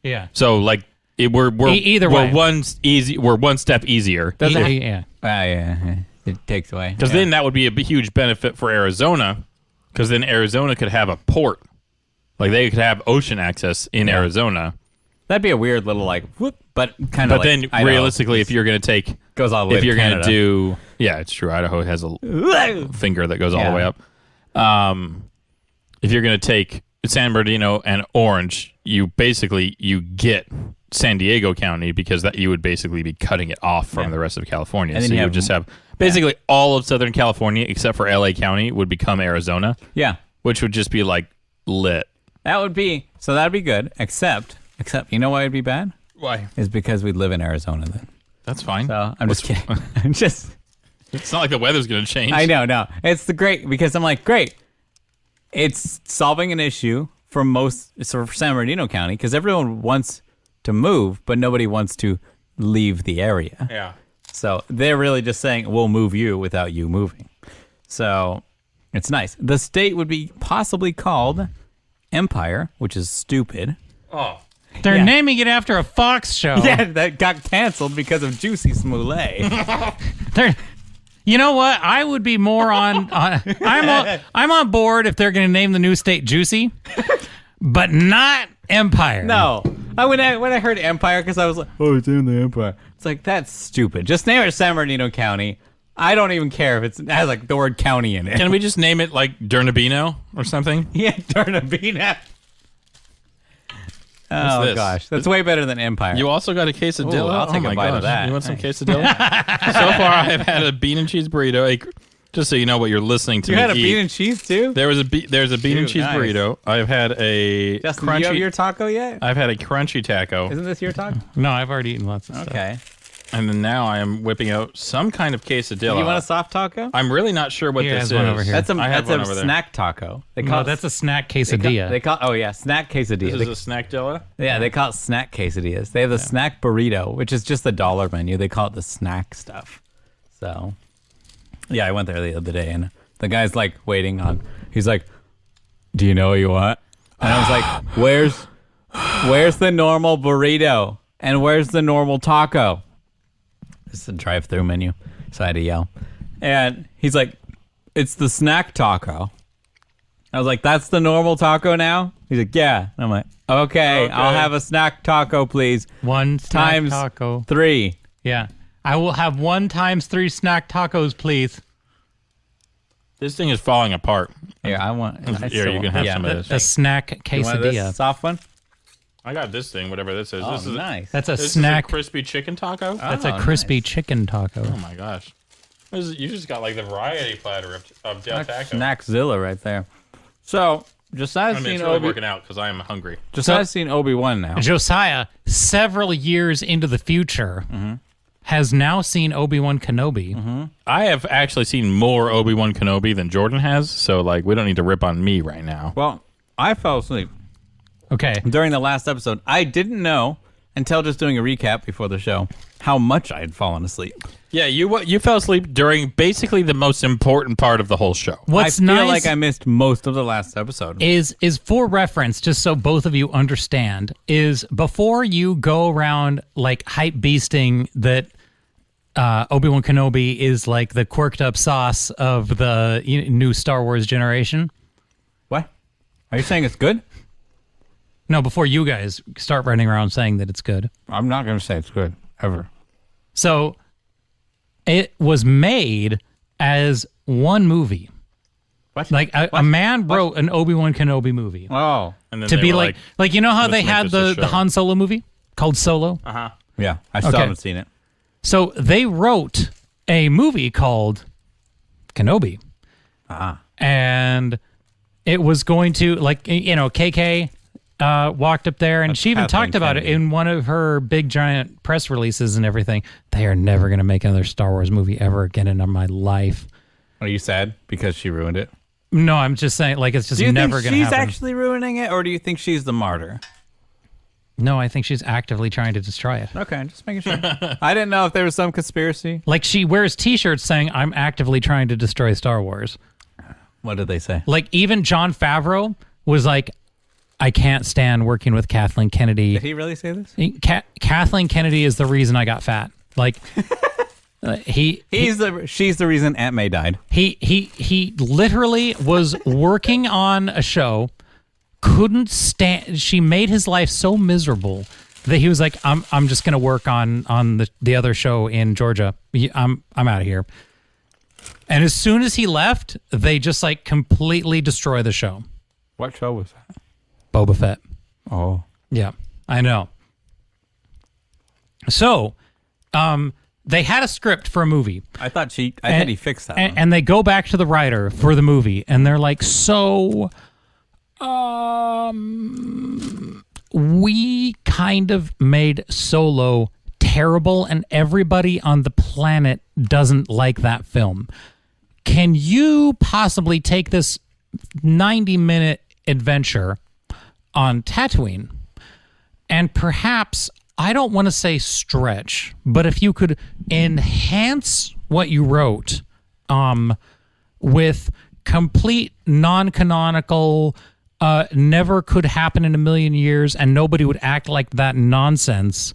Yeah. So, like, we're either way. We're one step easier. Yeah. It takes away. Because then that would be a huge benefit for Arizona, because then Arizona could have a port. Like, they could have ocean access in Arizona. That'd be a weird little, like, whoop, but kind of. But then, realistically, if you're going to take... Goes all the way if you're going to do... Yeah, it's true. Idaho has a finger that goes all the way up. If you're going to take San Bernardino and Orange, you get San Diego County, because that you would basically be cutting it off from the rest of California. So you would just have basically all of Southern California except for LA County would become Arizona. Yeah. Which would just be like lit. That'd be good, except you know why it'd be bad? Why? Is because we'd live in Arizona then. That's fine. So I'm just kidding. It's not like the weather's going to change. I know, no. It's because I'm like, great. It's solving an issue for San Bernardino County, because everyone wants to move, but nobody wants to leave the area. Yeah. So they're really just saying, we'll move you without you moving. So it's nice. The state would be possibly called Empire, which is stupid. Oh. They're naming it after a Fox show. Yeah, that got canceled because of Juicy Smollett. You know what? I would be more on I'm on board if they're going to name the new state Juicy, but not Empire. No. When I heard Empire, because I was like, oh, it's in the Empire. It's like, that's stupid. Just name it San Bernardino County. I don't even care if it has like the word county in it. Can we just name it like Dernabino or something? Yeah, Dernabino. Oh, gosh. That's way better than Empire. You also got a quesadilla. Ooh, I'll take a bite of that. You want some quesadilla? So far, I've had a bean and cheese burrito. Just so you know what you're listening to. You had a bean and cheese too? There's a bean and cheese burrito. I've had a Justin, crunchy. Do you have your taco yet? I've had a crunchy taco. Isn't this your taco? No, I've already eaten lots of stuff. Okay. And then now I am whipping out some kind of quesadilla. You want a soft taco? I'm really not sure what Here, this has one is. over here. That's I have one a over there. snack taco. They No, call that's a snack they quesadilla. call snack quesadilla. This is a snack dilla? Yeah, they call it snack quesadillas. They have the snack burrito, which is just the dollar menu. They call it the snack stuff. So, yeah, I went there the other day, and the guy's like waiting on. He's like, "Do you know what you want?" And I was like, "Where's the normal burrito? And where's the normal taco?" It's a drive-through menu, so I had to yell. And he's like, "It's the snack taco." I was like, "That's the normal taco now?" He's like, "Yeah." And I'm like, okay, I'll have a snack taco, please. One snack Times taco. 3. Yeah. I will have 1 times 3 snack tacos, please. This thing is falling apart. Here, I want. Here, you can have some of this. A snack You want this quesadilla. soft one? I got this thing, whatever this is. Oh, this is nice. That's a This snack. is a crispy chicken taco? That's a Oh, crispy nice. chicken taco. Oh my gosh. You just got like the variety platter of Del That's Taco. Snackzilla right there. So, Josiah's I mean, seen it's really Obi. working out because I am hungry. Josiah's seen Obi-Wan now. Josiah, several years into the future, has now seen Obi-Wan Kenobi. I have actually seen more Obi-Wan Kenobi than Jordan has, so like we don't need to rip on me right now. Well, I fell asleep Okay. during the last episode. I didn't know until just doing a recap before the show how much I had fallen asleep. Yeah, you fell asleep during basically the most important part of the whole show. What's I feel nice like I missed most of the last episode. is for reference, just so both of you understand, is before you go around like hype beasting that Obi-Wan Kenobi is like the quirked up sauce of the new Star Wars generation. What? Are you saying it's good? No, before you guys start running around saying that it's good. I'm not going to say it's good, ever. So it was made as one movie. What? Like a man wrote an Obi-Wan Kenobi movie Oh. And then to they be were like you know how "Let's they make had this a the show." Han Solo movie called Solo? Yeah, I still Okay. haven't seen it. So they wrote a movie called Kenobi. And it was going to, like, KK walked up there, and That's she even Kathleen talked about Kennedy. it in one of her big giant press releases and everything. They are never going to make another Star Wars movie ever again in my life. Are you sad because she ruined it? No, I'm just saying, like, it's just Do you never think going to she's happen. actually ruining it, or do you think she's the martyr? No, I think she's actively trying to destroy it. Okay, just making sure. I didn't know if there was some conspiracy. Like, she wears T-shirts saying, "I'm actively trying to destroy Star Wars." What did they say? Like, even Jon Favreau was like, "I can't stand working with Kathleen Kennedy." Did he really say this? Kathleen Kennedy is the reason I got fat. Like, She's the reason Aunt May died. he literally was working on a show, couldn't stand. She made his life so miserable that he was like, I'm just gonna work on the other show in Georgia. I'm out of here. And as soon as he left, they just like completely destroy the show. What show was that? Boba Fett. Oh. Yeah, I know. So, they had a script for a movie. I thought he fixed that one. And they go back to the writer for the movie, and they're like, "So, we kind of made Solo terrible, and everybody on the planet doesn't like that film. Can you possibly take this 90-minute adventure on Tatooine and perhaps, I don't want to say stretch, but if you could enhance what you wrote with complete non-canonical, never could happen in a million years, and nobody would act like that nonsense,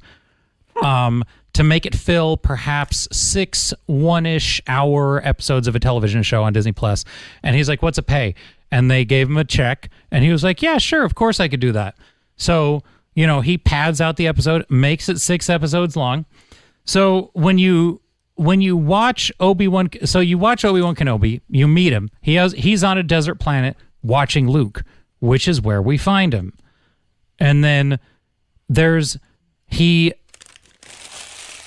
to make it fill perhaps 6 one-ish hour episodes of a television show on Disney Plus." And he's like, "What's it pay?" And they gave him a check, and he was like, "Yeah, sure, of course I could do that." So, he pads out the episode, makes it 6 episodes long. So when you watch Obi-Wan Kenobi, you meet him. He's on a desert planet watching Luke, which is where we find him. And then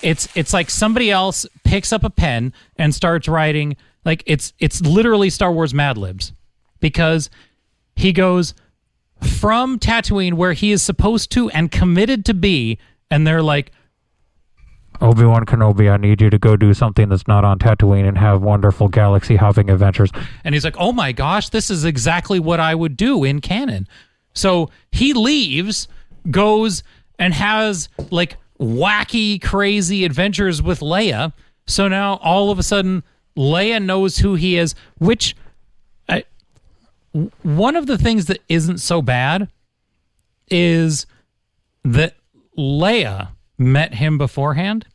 it's like somebody else picks up a pen and starts writing, like it's literally Star Wars Mad Libs, because he goes from Tatooine, where he is supposed to and committed to be, and they're like, Obi-Wan Kenobi, I need you to go do something that's not on Tatooine and have wonderful galaxy hopping adventures. And he's like, oh my gosh, this is exactly what I would do in canon. So he leaves, goes and has like wacky, crazy adventures with Leia. So now all of a sudden, Leia knows who he is, which one of the things that isn't so bad is that Leia met him beforehand.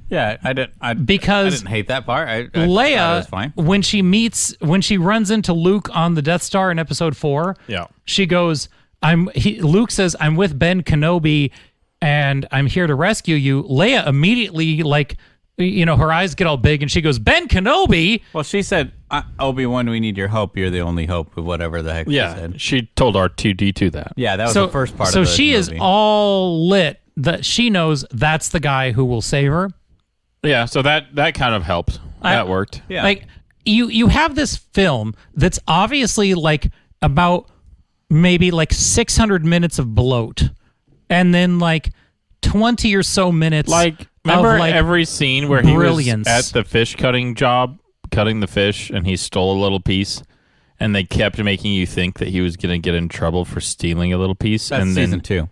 Yeah, I didn't hate that part. I thought it was fine. when she runs into Luke on the Death Star in Episode 4, she goes, Luke says, I'm with Ben Kenobi and I'm here to rescue you. Leia immediately, like, her eyes get all big and she goes, Ben Kenobi? Well, she said, Obi-Wan, we need your hope. You're the only hope, of whatever the heck she said. She told R2-D2 that. Yeah, that was the first part of the movie. So she is all lit that she knows that's the guy who will save her. Yeah, so that kind of helped. That worked. Yeah. Like, you have this film that's obviously like about maybe like 600 minutes of bloat and then like 20 or so minutes remember of, like, every scene where brilliance. He was at the fish cutting job, cutting the fish, and he stole a little piece, and they kept making you think that he was going to get in trouble for stealing a little piece. That's and season 2.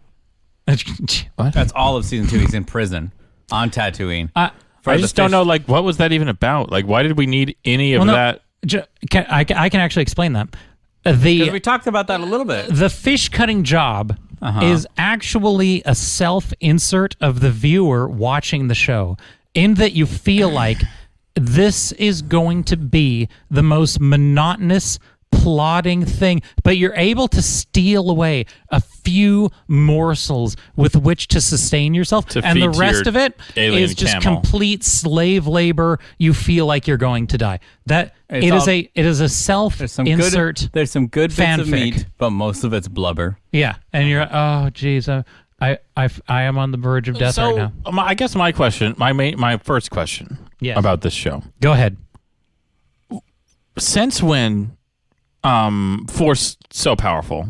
What? That's all of season 2. He's in prison on Tatooine. I just don't know, like, what was that even about? Like, why did we need any of that? I can actually explain that. Because we talked about that a little bit. The fish cutting job is actually a self-insert of the viewer watching the show, in that you feel like this is going to be the most monotonous, plodding thing, but you're able to steal away a few morsels with which to sustain yourself, and the rest of it is just complete slave labor. You feel like you're going to die. It is a self-insert. There's some good bits of fanfic. meat, but most of it's blubber. Yeah, and you're geez, I am on the verge of death right now. I guess my question, my first question about this show. Go ahead. Since when Force so powerful?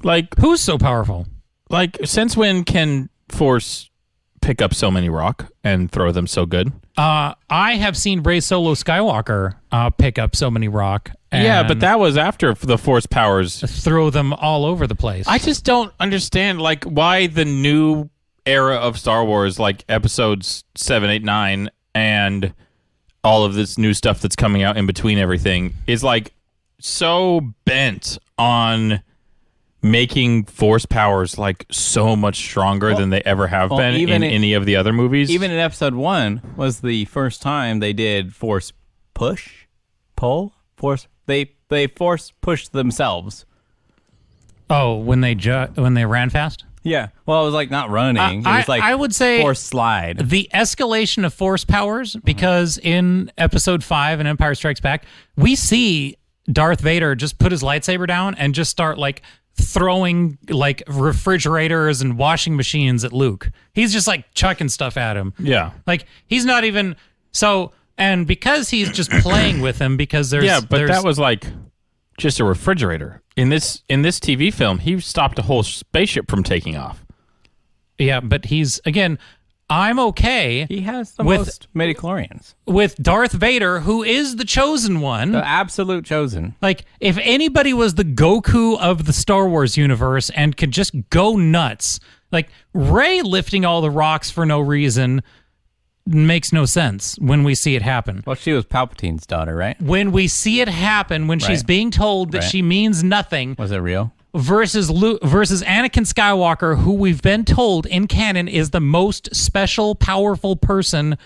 Like, who's so powerful? Like, since when can Force pick up so many rock and throw them so good? I have seen Rey Solo Skywalker pick up so many rock. And but that was after the Force powers throw them all over the place. I just don't understand, like, why the new era of Star Wars, like episodes 7, 8, 9, and all of this new stuff that's coming out in between everything is like so bent on making Force powers like so much stronger than they ever have been in any of the other movies. Even in Episode 1 was the first time they did Force Force. They Force pushed themselves. Oh, when they ran fast? Yeah. Well, it was like not running. It was like I would say Force slide. The escalation of Force powers, because in Episode 5 and Empire Strikes Back, we see Darth Vader just put his lightsaber down and just start like throwing like refrigerators and washing machines at Luke. He's just like chucking stuff at him. Yeah. Like he's not even so, and because he's just playing with him because there's that was like just a refrigerator. In this TV film, he stopped a whole spaceship from taking off. Yeah, but I'm okay. He has the most midichlorians. With Darth Vader, who is the chosen one. The absolute chosen. Like, if anybody was the Goku of the Star Wars universe and could just go nuts, like, Rey lifting all the rocks for no reason makes no sense when we see it happen. Well, she was Palpatine's daughter, right? When we see it happen, when she's being told that she means nothing. Was it real? Versus Anakin Skywalker, who we've been told in canon is the most special, powerful person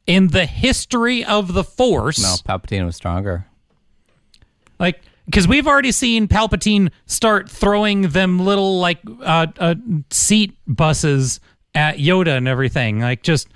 in the history of the Force. No, Palpatine was stronger. Like, because we've already seen Palpatine start throwing them little, like, seat buses at Yoda and everything, like just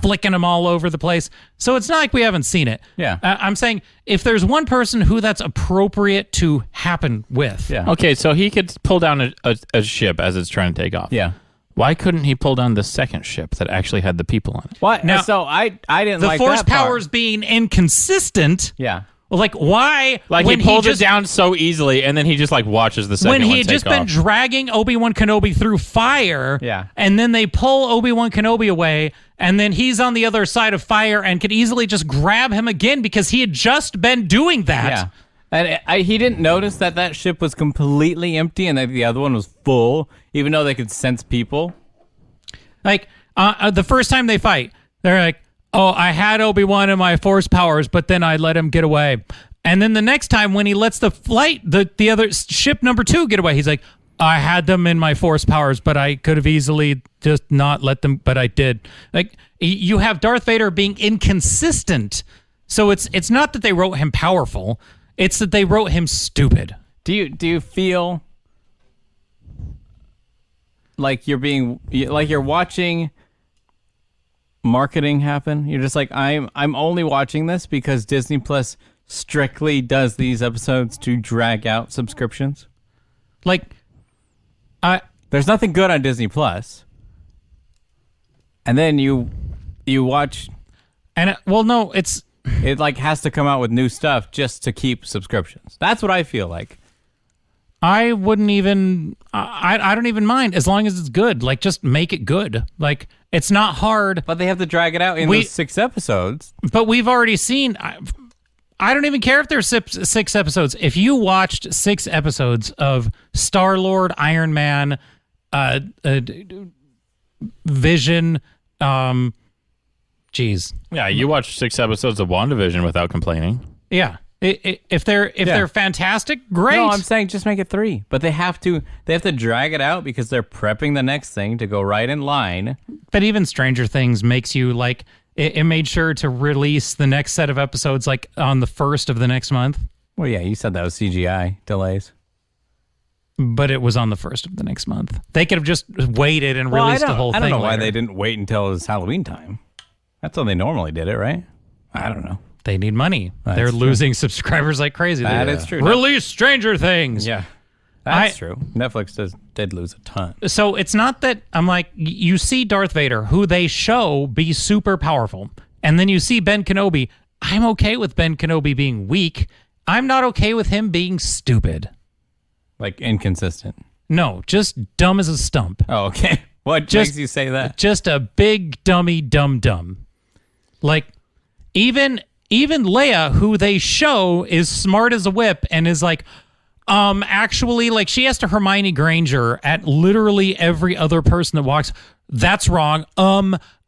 flicking them all over the place. So it's not like we haven't seen it. Yeah. I'm saying if there's one person who that's appropriate to happen with. Yeah. Okay, so he could pull down a ship as it's trying to take off. Yeah. Why couldn't he pull down the second ship that actually had the people on it? What? Now, so I didn't like that the Force part. powers being inconsistent. Yeah. Like, why? Like, when he pulled just, it down so easily, and then he just, like, watches the second when he one had take just been off. dragging Obi-Wan Kenobi through fire, Yeah. and then they pull Obi-Wan Kenobi away, and then he's on the other side of fire and could easily just grab him again because he had just been doing that. Yeah. And he didn't notice that ship was completely empty and that the other one was full, even though they could sense people. Like, the first time they fight, they're like, oh, I had Obi-Wan in my force powers, but then I let him get away. And then the next time when he lets the other ship number 2 get away, he's like, I had them in my force powers, but I could have easily just not let them, but I did. Like, you have Darth Vader being inconsistent. So it's not that they wrote him powerful, it's that they wrote him stupid. Do you feel like you're watching marketing happen? You're just like, I'm only watching this because Disney Plus strictly does these episodes to drag out subscriptions. Like, There's nothing good on Disney Plus, and then you watch, and well, no, it like has to come out with new stuff just to keep subscriptions. That's what I feel like. I wouldn't even. I don't even mind as long as it's good. Like, just make it good. Like, it's not hard. But they have to drag it out in those 6 episodes. But we've already seen. I don't even care if there's 6 episodes. If you watched 6 episodes of Star-Lord, Iron Man, Vision, geez. Yeah, you watched 6 episodes of WandaVision without complaining. Yeah. If they're fantastic, great. No, I'm saying just make it 3. But they have to drag it out because they're prepping the next thing to go right in line. But even Stranger Things makes you like it made sure to release the next set of episodes like on the 1st of the next month. Well, yeah, you said that was CGI delays. But it was on the 1st of the next month. They could have just waited and released the whole thing. I don't know why later. they didn't wait until it was Halloween time. That's how they normally did it, right? I don't know. They need money. That's They're true. losing subscribers like crazy. That is true. Release Stranger Things. Yeah, that's true. Netflix did lose a ton. So it's not that I'm like, you see Darth Vader, who they show be super powerful, and then you see Ben Kenobi. I'm okay with Ben Kenobi being weak. I'm not okay with him being stupid. Like inconsistent. No, just dumb as a stump. Oh, okay. What makes you say that? Just a big dummy dumb. Like, even Leia, who they show is smart as a whip and is like, actually, like, she has to Hermione Granger at literally every other person that walks. That's wrong.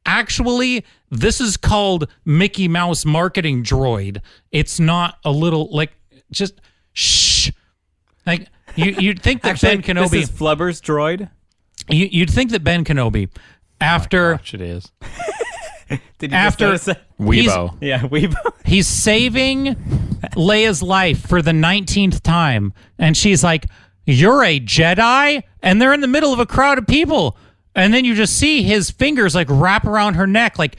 Actually, this is called Mickey Mouse marketing droid. It's not a little, like, just shh. Like, you'd think that Actually, Ben Kenobi. This is Flubber's droid. You'd think that Ben Kenobi, after Gosh, it is. Did you After- just notice that? Weibo. Yeah, Weibo. he's saving Leia's life for the 19th time, and she's like, "You're a Jedi," and they're in the middle of a crowd of people, and then you just see his fingers like wrap around her neck, like,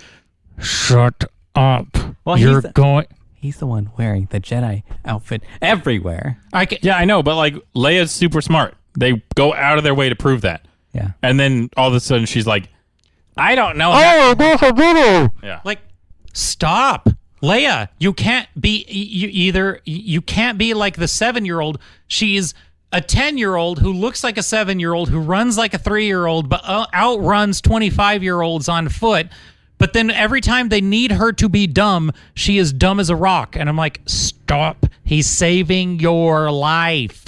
"Shut up! Well, You're going." He's the one wearing the Jedi outfit everywhere. Yeah, I know, but like Leia's super smart. They go out of their way to prove that. Yeah. And then all of a sudden she's like, I don't know. Yeah. Like, stop, Leia. You can't be you can't be like the 7-year-old. She's a 10-year-old who looks like a 7-year-old who runs like a 3-year-old, but outruns 25-year-olds on foot. But then every time they need her to be dumb, she is dumb as a rock. And I'm like, stop. He's saving your life.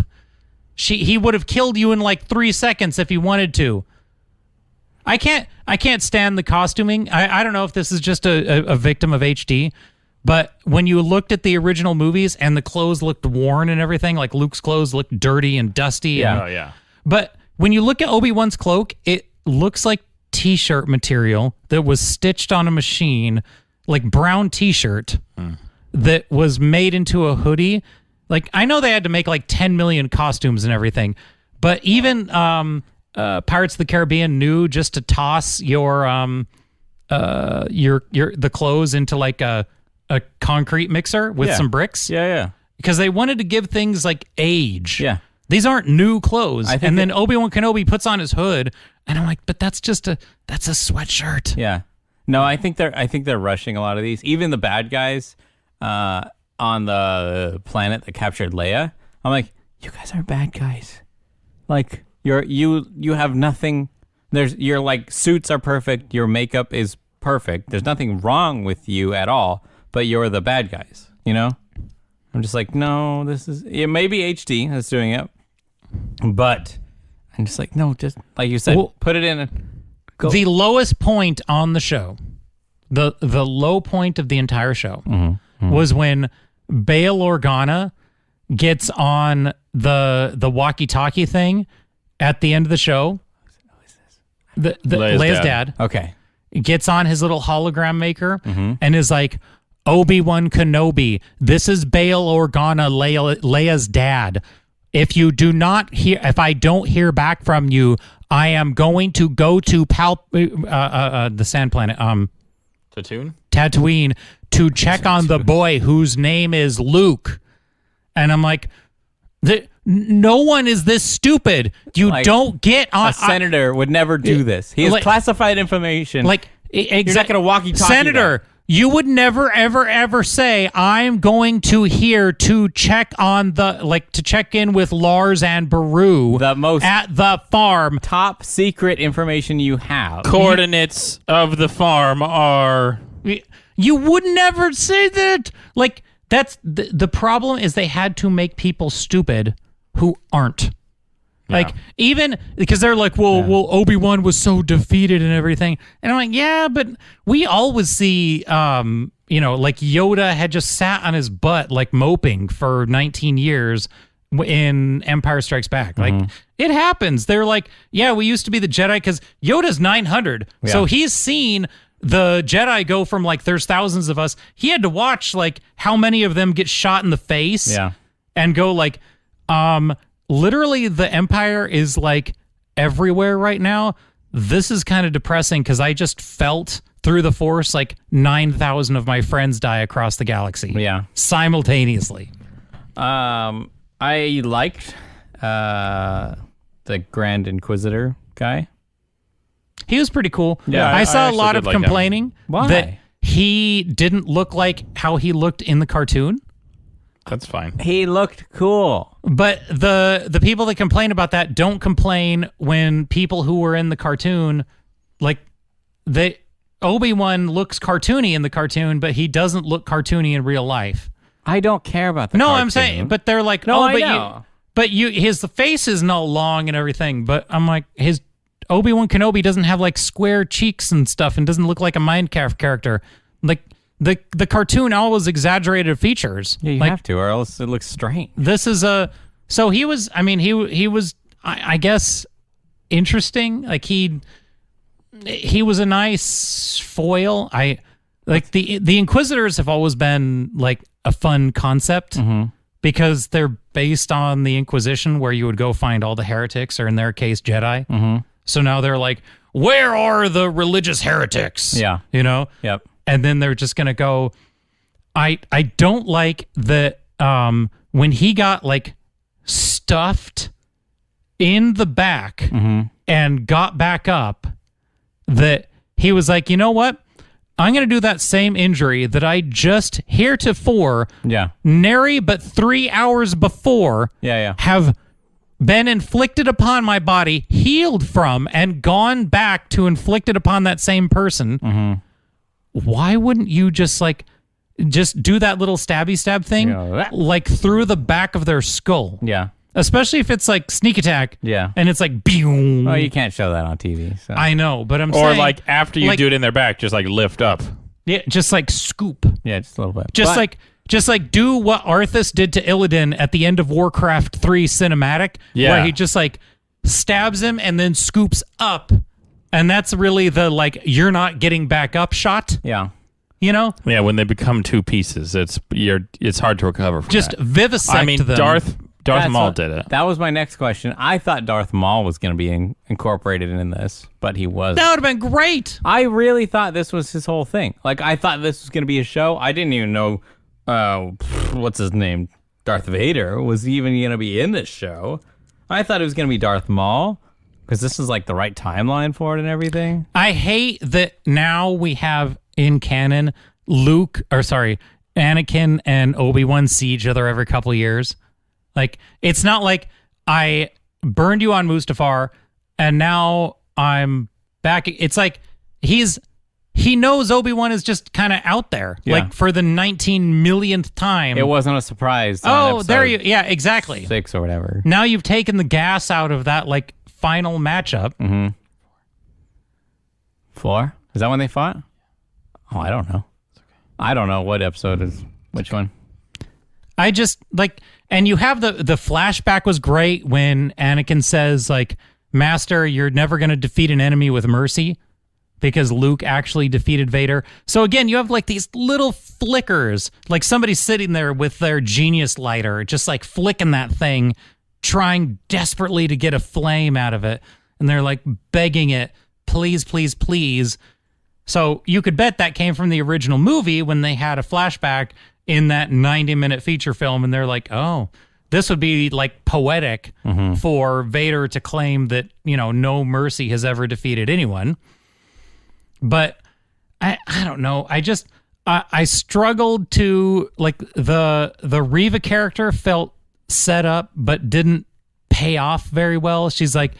He would have killed you in like 3 seconds if he wanted to. I can't stand the costuming. I don't know if this is just a victim of HD, but when you looked at the original movies and the clothes looked worn and everything, like Luke's clothes looked dirty and dusty. Yeah. Oh, yeah. But when you look at Obi-Wan's cloak, it looks like T-shirt material that was stitched on a machine, like brown T-shirt that was made into a hoodie. Like, I know they had to make like 10 million costumes and everything, but even Pirates of the Caribbean knew just to toss your the clothes into like a concrete mixer with some bricks. Yeah. Because they wanted to give things like age. Yeah. These aren't new clothes. I think And then Obi-Wan Kenobi puts on his hood, and I'm like, but that's a sweatshirt. Yeah. No, I think they're rushing a lot of these. Even the bad guys, on the planet that captured Leia, I'm like, you guys are bad guys. Like you have nothing. Your like suits are perfect. Your makeup is perfect. There's nothing wrong with you at all. But you're the bad guys. You know. I'm just like, no, this is it. Maybe HD that's doing it, but I'm just like, no, just like you said, put it in. Go. The lowest point on the show, the low point of the entire show, was when Bail Organa gets on the walkie-talkie thing at the end of the show. Leia's dad. Okay. Gets on his little hologram maker and is like, Obi-Wan Kenobi, this is Bail Organa, Leia's dad. If I don't hear back from you, I am going to go to the sand planet, Tatooine, to check on the boy whose name is Luke. And I'm like, no one is this stupid. You don't get on. A senator would never do this. He has classified information. You're not going to walkie-talkie Senator, you would never, ever, ever say, I'm going to here to check on to check in with Lars and Baru at the farm. Top secret information you have. Coordinates of the farm are... You would never say that. Like, that's the problem is they had to make people stupid who aren't. Like, even because they're like, well, Obi-Wan was so defeated and everything. And I'm like, yeah, but we always see, like Yoda had just sat on his butt, like moping for 19 years in Empire Strikes Back. Like, it happens. They're like, yeah, we used to be the Jedi because Yoda's 900. Yeah. So he's seen the Jedi go from like, there's thousands of us. He had to watch like how many of them get shot in the face and go like, literally, the Empire is like everywhere right now. This is kind of depressing because I just felt through the Force like 9,000 of my friends die across the galaxy. Yeah, simultaneously. I liked the Grand Inquisitor guy. He was pretty cool. Yeah, I saw a lot of complaining that Why? he didn't look like how he looked in the cartoon. That's fine. He looked cool. But the people that complain about that don't complain when people who were in the cartoon, like, Obi-Wan looks cartoony in the cartoon, but he doesn't look cartoony in real life. I don't care about the No, cartoon. I'm saying, but they're like, No, oh, I but know. his face is not long and everything. But I'm like, his Obi-Wan Kenobi doesn't have like square cheeks and stuff and doesn't look like a Minecraft character. Like, the cartoon always exaggerated features. Yeah, you like, have to, or else it looks strange. This is so he was. I mean, he was. I guess interesting. Like he was a nice foil. I like the Inquisitors have always been like a fun concept because they're based on the Inquisition, where you would go find all the heretics, or in their case, Jedi. So now they're like, where are the religious heretics? Yeah, you know. Yep. And then they're just gonna go. I don't like that when he got like stuffed in the back and got back up, that he was like, you know what? I'm gonna do that same injury that I just heretofore, nary but 3 hours before, have been inflicted upon my body, healed from, and gone back to inflicted upon that same person. Why wouldn't you just do that little stabby stab thing like through the back of their skull? Yeah. Especially if it's like sneak attack. Yeah. And it's like, boom. Well, you can't show that on TV. So. I know, but I'm saying. Or like after you do it in their back, just like lift up. Yeah, just like scoop. Yeah, just a little bit. Just like do what Arthas did to Illidan at the end of Warcraft 3 cinematic, where he just like stabs him and then scoops up. And that's really the like, you're not getting back up shot. Yeah. You know? Yeah, when they become two pieces, it's hard to recover from just that. Vivisect them. Darth Maul did it. That was my next question. I thought Darth Maul was going to be incorporated in this, but he wasn't. That would have been great. I really thought this was his whole thing. Like, I thought this was going to be a show. I didn't even know, what's his name? Darth Vader was even going to be in this show. I thought it was going to be Darth Maul, because this is like the right timeline for it and everything. I hate that now we have in canon Anakin and Obi-Wan see each other every couple of years. Like, it's not like I burned you on Mustafar and now I'm back. It's like he knows Obi-Wan is just kind of out there, like for the 19 millionth time. It wasn't a surprise. Oh, there you, yeah, exactly. 6 or whatever. Now you've taken the gas out of that like final matchup. Mm-hmm. 4? Is that when they fought? Oh, I don't know. I don't know what episode is which one. I just like, and you have the flashback was great when Anakin says like, Master, you're never going to defeat an enemy with mercy, because Luke actually defeated Vader. So again, you have like these little flickers, like somebody sitting there with their genius lighter, just like flicking that thing, trying desperately to get a flame out of it. And they're like begging it, please, please, please. So you could bet that came from the original movie when they had a flashback in that 90-minute feature film. And they're like, oh, this would be like poetic for Vader to claim that, you know, no mercy has ever defeated anyone. But I don't know. I struggled to, like, the Reva character felt set up but didn't pay off very well. He's like,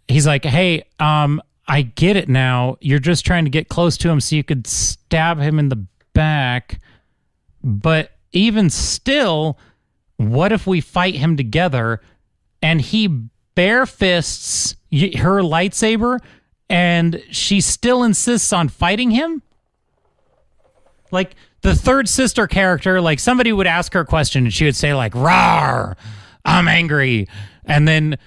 hey, I get it now. You're just trying to get close to him so you could stab him in the back. But even still, what if we fight him together and he bare fists her lightsaber and she still insists on fighting him? Like, the third sister character, like, somebody would ask her a question and she would say, like, "Rawr, I'm angry." And then,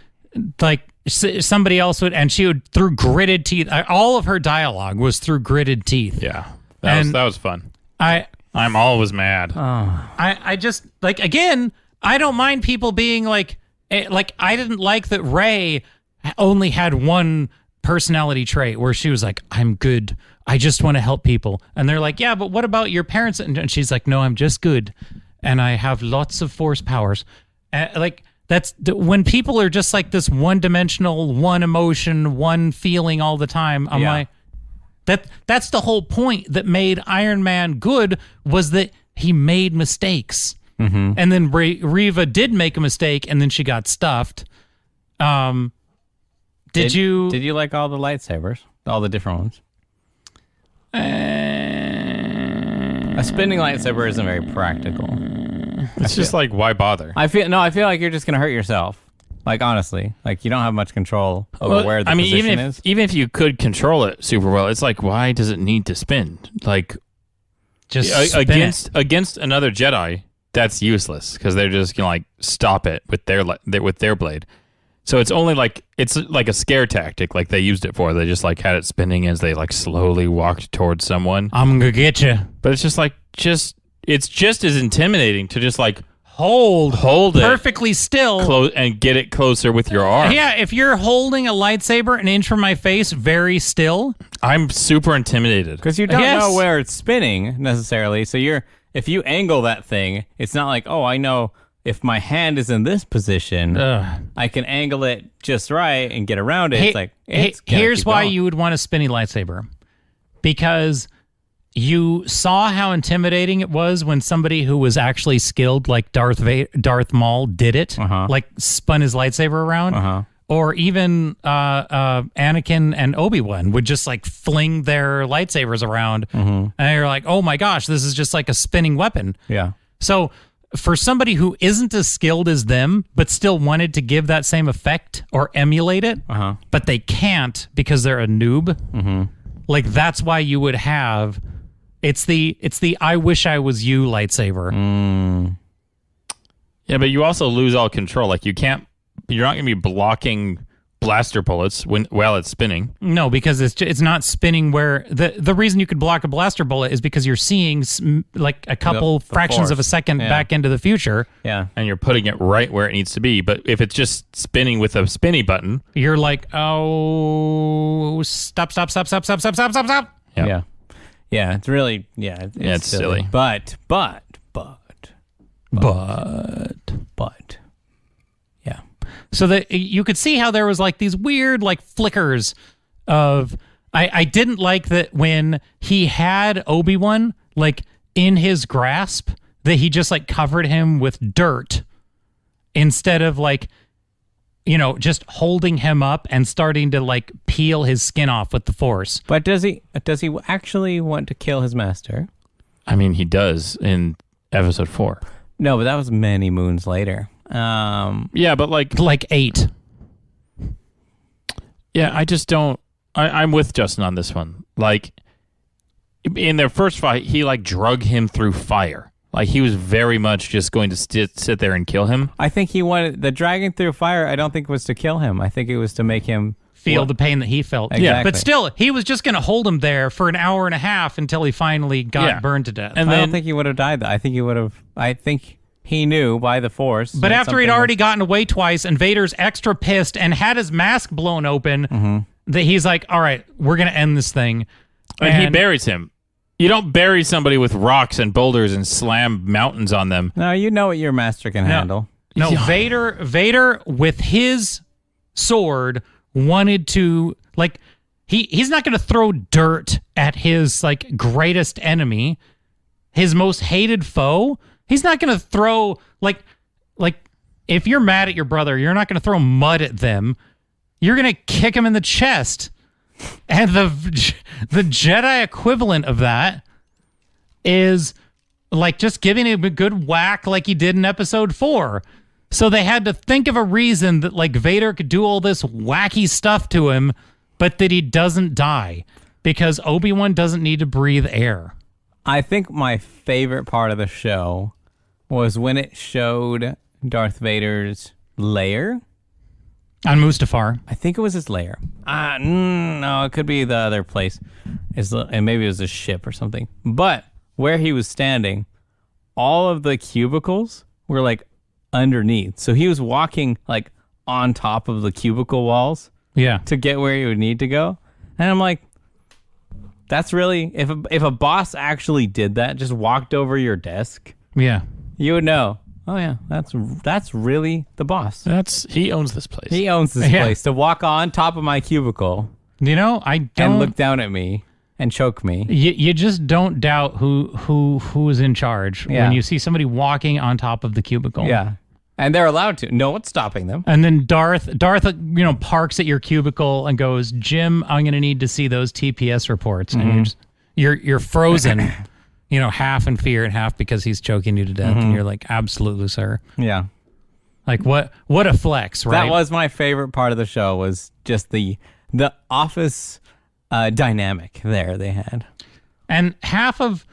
like, somebody else would, and she would, through gritted teeth, all of her dialogue was through gritted teeth. Yeah. That was fun. I'm always mad. I just, like, again, I don't mind people being like I didn't like that Rey only had one personality trait where she was like, I'm good. I just want to help people. And they're like, yeah, but what about your parents? And she's like, no, I'm just good. And I have lots of force powers. Like, that's when people are just like this one-dimensional, one emotion, one feeling all the time. I'm like, that's the whole point that made Iron Man good, was that he made mistakes. Mm-hmm. And then Reva did make a mistake, and then she got stuffed. Did you like all the lightsabers? All the different ones? A spinning lightsaber isn't very practical. It's just like, why bother? I feel like you're just gonna hurt yourself. Like, honestly, like, you don't have much control over where the position is. Even if you could control it super well, it's like, why does it need to spin? Like, just against another Jedi, that's useless because they're just gonna like stop it with their blade. So it's only like, it's like a scare tactic, like they used it for. They just like had it spinning as they like slowly walked towards someone. I'm gonna get you. But it's just like, it's just as intimidating to just like hold it perfectly still and get it closer with your arm. Yeah, if you're holding a lightsaber an inch from my face very still, I'm super intimidated because you don't know where it's spinning necessarily. So if you angle that thing, it's not like, oh, I know if my hand is in this position, I can angle it just right and get around it. It's like, here's why you would want a spinny lightsaber, because you saw how intimidating it was when somebody who was actually skilled, like Darth Maul, did it, like spun his lightsaber around, or even Anakin and Obi-Wan would just like fling their lightsabers around, and you're like, oh my gosh, this is just like a spinning weapon. Yeah. So for somebody who isn't as skilled as them, but still wanted to give that same effect or emulate it, but they can't because they're a noob, like, that's why you would have. It's the I wish I was you lightsaber. Yeah, but you also lose all control. Like, you're not going to be blocking blaster bullets while it's spinning. No, because it's not spinning where the reason you could block a blaster bullet is because you're seeing like a couple fractions of a second back into the future. Yeah. And you're putting it right where it needs to be. But if it's just spinning with a spinny button, you're like, oh, stop. Yeah. Yeah, it's really, it's silly. But, yeah. So that you could see how there was like these weird like flickers of I didn't like that when he had Obi-Wan like in his grasp, that he just like covered him with dirt instead of like, you know, just holding him up and starting to like peel his skin off with the Force. But does he actually want to kill his master? I mean, he does in episode 4. No, but that was many moons later. Yeah, but Like 8. yeah, I just don't. I'm with Justin on this one. Like, in their first fight, he like drug him through fire. Like, he was very much just going to sit there and kill him. I think he wanted the dragging through fire. I don't think was to kill him. I think it was to make him Feel the pain that he felt. Exactly. Yeah, but still, he was just going to hold him there for an hour and a half until he finally got burned to death. And I then, don't think he would have died. I think he would have. I think he knew by the Force. But after he'd already gotten away twice and Vader's extra pissed and had his mask blown open, that he's like, all right, we're going to end this thing. and he buries him. You don't bury somebody with rocks and boulders and slam mountains on them. No, you know what your master can handle. No, Vader with his sword wanted to, like, he's not going to throw dirt at his, like, greatest enemy, his most hated foe. He's not going to throw, like, if you're mad at your brother, you're not going to throw mud at them. You're going to kick him in the chest. And the Jedi equivalent of that is like just giving him a good whack like he did in episode 4. So they had to think of a reason that like Vader could do all this wacky stuff to him, but that he doesn't die because Obi-Wan doesn't need to breathe air. I think my favorite part of the show was when it showed Darth Vader's lair. On Mustafar. I think it was his lair. No, it could be the other place. And maybe it was a ship or something. But where he was standing, all of the cubicles were like underneath. So he was walking like on top of the cubicle walls to get where he would need to go. And I'm like, that's really, if a boss actually did that, just walked over your desk, you would know. Oh yeah, that's really the boss. He owns this place. He owns this place. To walk on top of my cubicle, you know, I don't, and look down at me and choke me. You just don't doubt who's in charge when you see somebody walking on top of the cubicle. Yeah, and they're allowed to. No one's stopping them. And then Darth, you know, parks at your cubicle and goes, "Jim, I'm going to need to see those TPS reports." And you're frozen. You know, half in fear and half because he's choking you to death. And you're like, absolutely, sir. Yeah. Like, what a flex, right? That was my favorite part of the show, was just the office dynamic there they had. And half of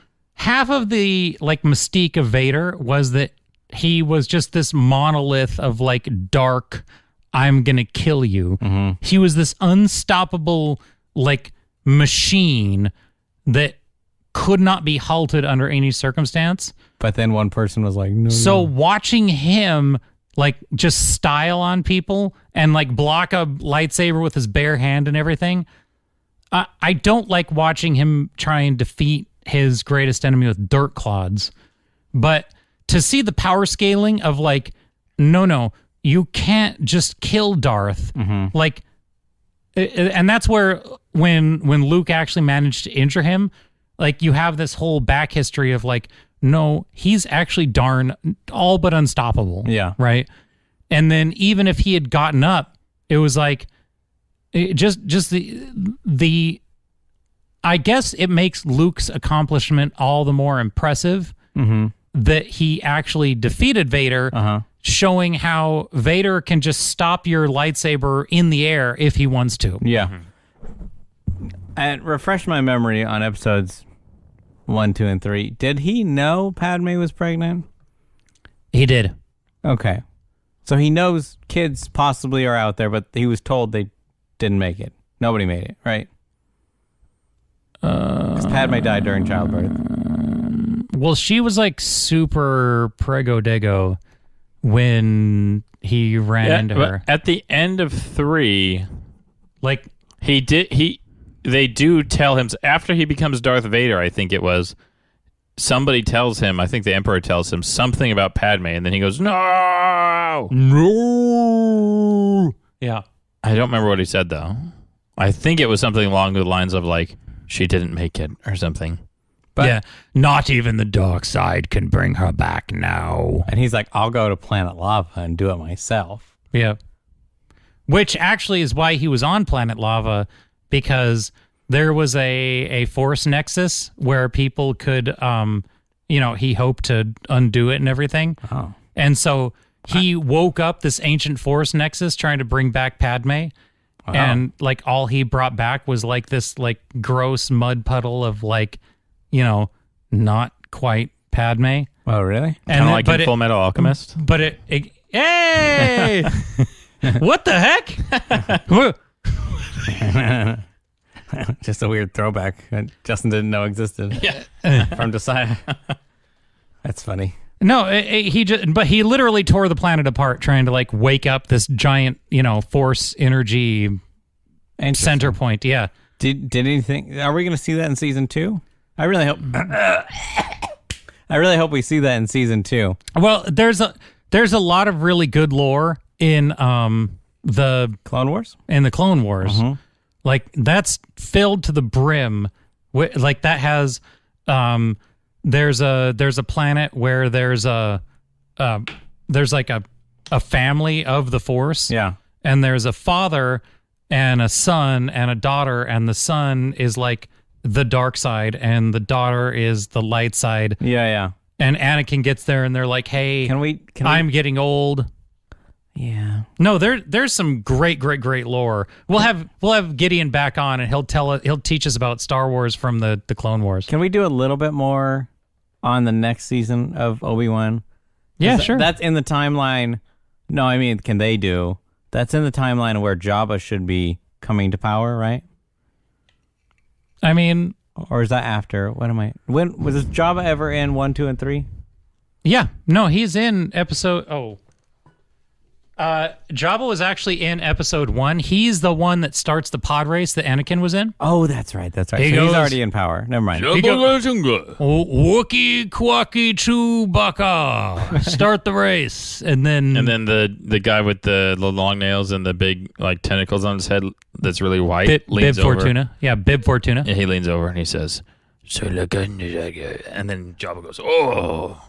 the, like, mystique of Vader was that he was just this monolith of, like, dark, I'm going to kill you. He was this unstoppable, like, machine that could not be halted under any circumstance. But then one person was like, no. So watching him like just style on people and like block a lightsaber with his bare hand and everything, I don't like watching him try and defeat his greatest enemy with dirt clods. But to see the power scaling of like, no, you can't just kill Darth. Like, and that's where when Luke actually managed to injure him, like, you have this whole back history of, like, no, he's actually darn all but unstoppable. Yeah. Right? And then even if he had gotten up, it was like, just the I guess it makes Luke's accomplishment all the more impressive that he actually defeated Vader, showing how Vader can just stop your lightsaber in the air if he wants to. Yeah. And refresh my memory on episodes 1, 2, and 3. Did he know Padme was pregnant? He did. Okay. So he knows kids possibly are out there, but he was told they didn't make it. Nobody made it, right? Because Padme died during childbirth. Well, she was like super prego-dego when he ran into her. At the end of 3, like, they do tell him, after he becomes Darth Vader, I think it was, somebody tells him, I think the Emperor tells him something about Padme, and then he goes, no! Yeah. I don't remember what he said, though. I think it was something along the lines of like she didn't make it or something. But, yeah, not even the dark side can bring her back now. And he's like, I'll go to Planet Lava and do it myself. Yeah. Which actually is why he was on Planet Lava, because there was a force nexus where people could, he hoped to undo it and everything. Oh. And so he woke up this ancient force nexus trying to bring back Padme. Wow. And like all he brought back was like this like gross mud puddle of like, not quite Padme. Oh, really? Kind of like in Full Metal Alchemist. But hey! What the heck? Just a weird throwback that Justin didn't know existed. Yeah. From Josiah. That's funny. No, but he literally tore the planet apart trying to like wake up this giant, force energy center point. Yeah. Did anything? Are we going to see that in season 2? I really hope. I really hope we see that in season 2. Well, there's a lot of really good lore in the Clone Wars. Clone Wars. Mm-hmm. Like that's filled to the brim. Like that has there's a planet where there's like a family of the Force. Yeah. And there's a father and a son and a daughter, and the son is like the dark side and the daughter is the light side. Yeah. And Anakin gets there and they're like, "Hey, I'm getting old." Yeah. No, there's some great lore. We'll have Gideon back on and he'll teach us about Star Wars from the Clone Wars. Can we do a little bit more on the next season of Obi-Wan? Yeah, sure. That's in the timeline. No, I mean, can they do? That's in the timeline where Jabba should be coming to power, right? I mean, or is that after? When was Jabba ever in 1, 2, and 3? Yeah. No, he's in episode Jabba was actually in episode 1. He's the one that starts the pod race that Anakin was in. Oh, that's right. He's already in power. Never mind. Wookie Quacky Chewbacca. Start the race. And then the guy with the little nails and the big like tentacles on his head that's really white leans Bib over. Fortuna. Yeah, Bib Fortuna. Yeah, he leans over and he says, and then Jabba goes, "Oh."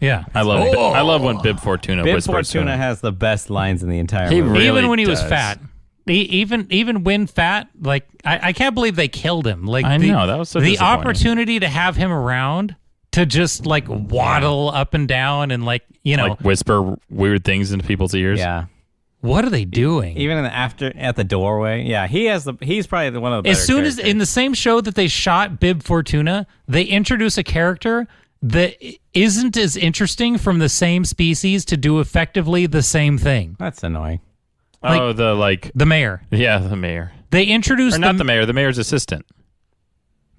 Yeah, I love when Bib Fortuna Bib whispers. Fortuna has the best lines in the entire He movie. really even when he was does. fat. Even when fat, like I can't believe they killed him. Like I know, that was so the disappointing. opportunity to have him around to just like waddle up and down and like like whisper weird things into people's ears. Yeah. What are they doing? Even at the doorway. Yeah, he's probably one of the better As soon as characters. in the same show that they shot Bib Fortuna, they introduce a character that isn't as interesting from the same species to do effectively the same thing. That's annoying. The mayor. Yeah, the mayor. They introduced Or not the mayor, the mayor's assistant.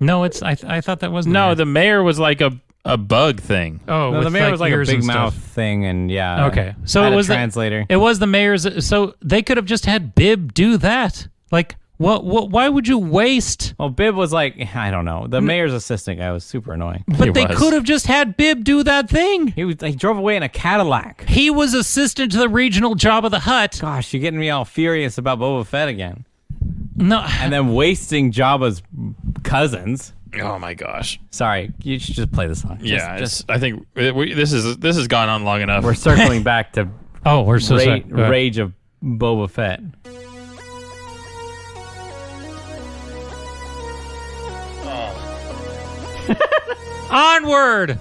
No, it's I thought that was the mayor was like a bug thing. Oh, No, the with, mayor was like a ears big and mouth stuff. thing, and yeah. Okay, so had it was a translator. It was the mayor's. So they could have just had Bib do that. Like, what? Why would you waste? Well, Bib was like, I don't know. The mayor's assistant guy was super annoying. But they could have just had Bib do that thing. He drove away in a Cadillac. He was assistant to the regional Jabba the Hutt. Gosh, you're getting me all furious about Boba Fett again. No, And then wasting Jabba's cousins. Oh my gosh. Sorry, you should just play the song. I think this has gone on long enough. We're circling back to we're so sorry. Rage of Boba Fett. Onward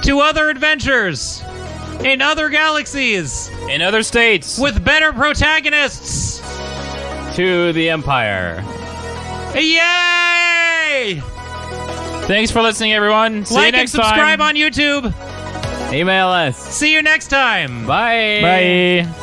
to other adventures in other galaxies in other states with better protagonists. To the Empire. Yay! Thanks for listening, everyone. See you Like and next subscribe time. on YouTube. Email us. See you next time. Bye. Bye.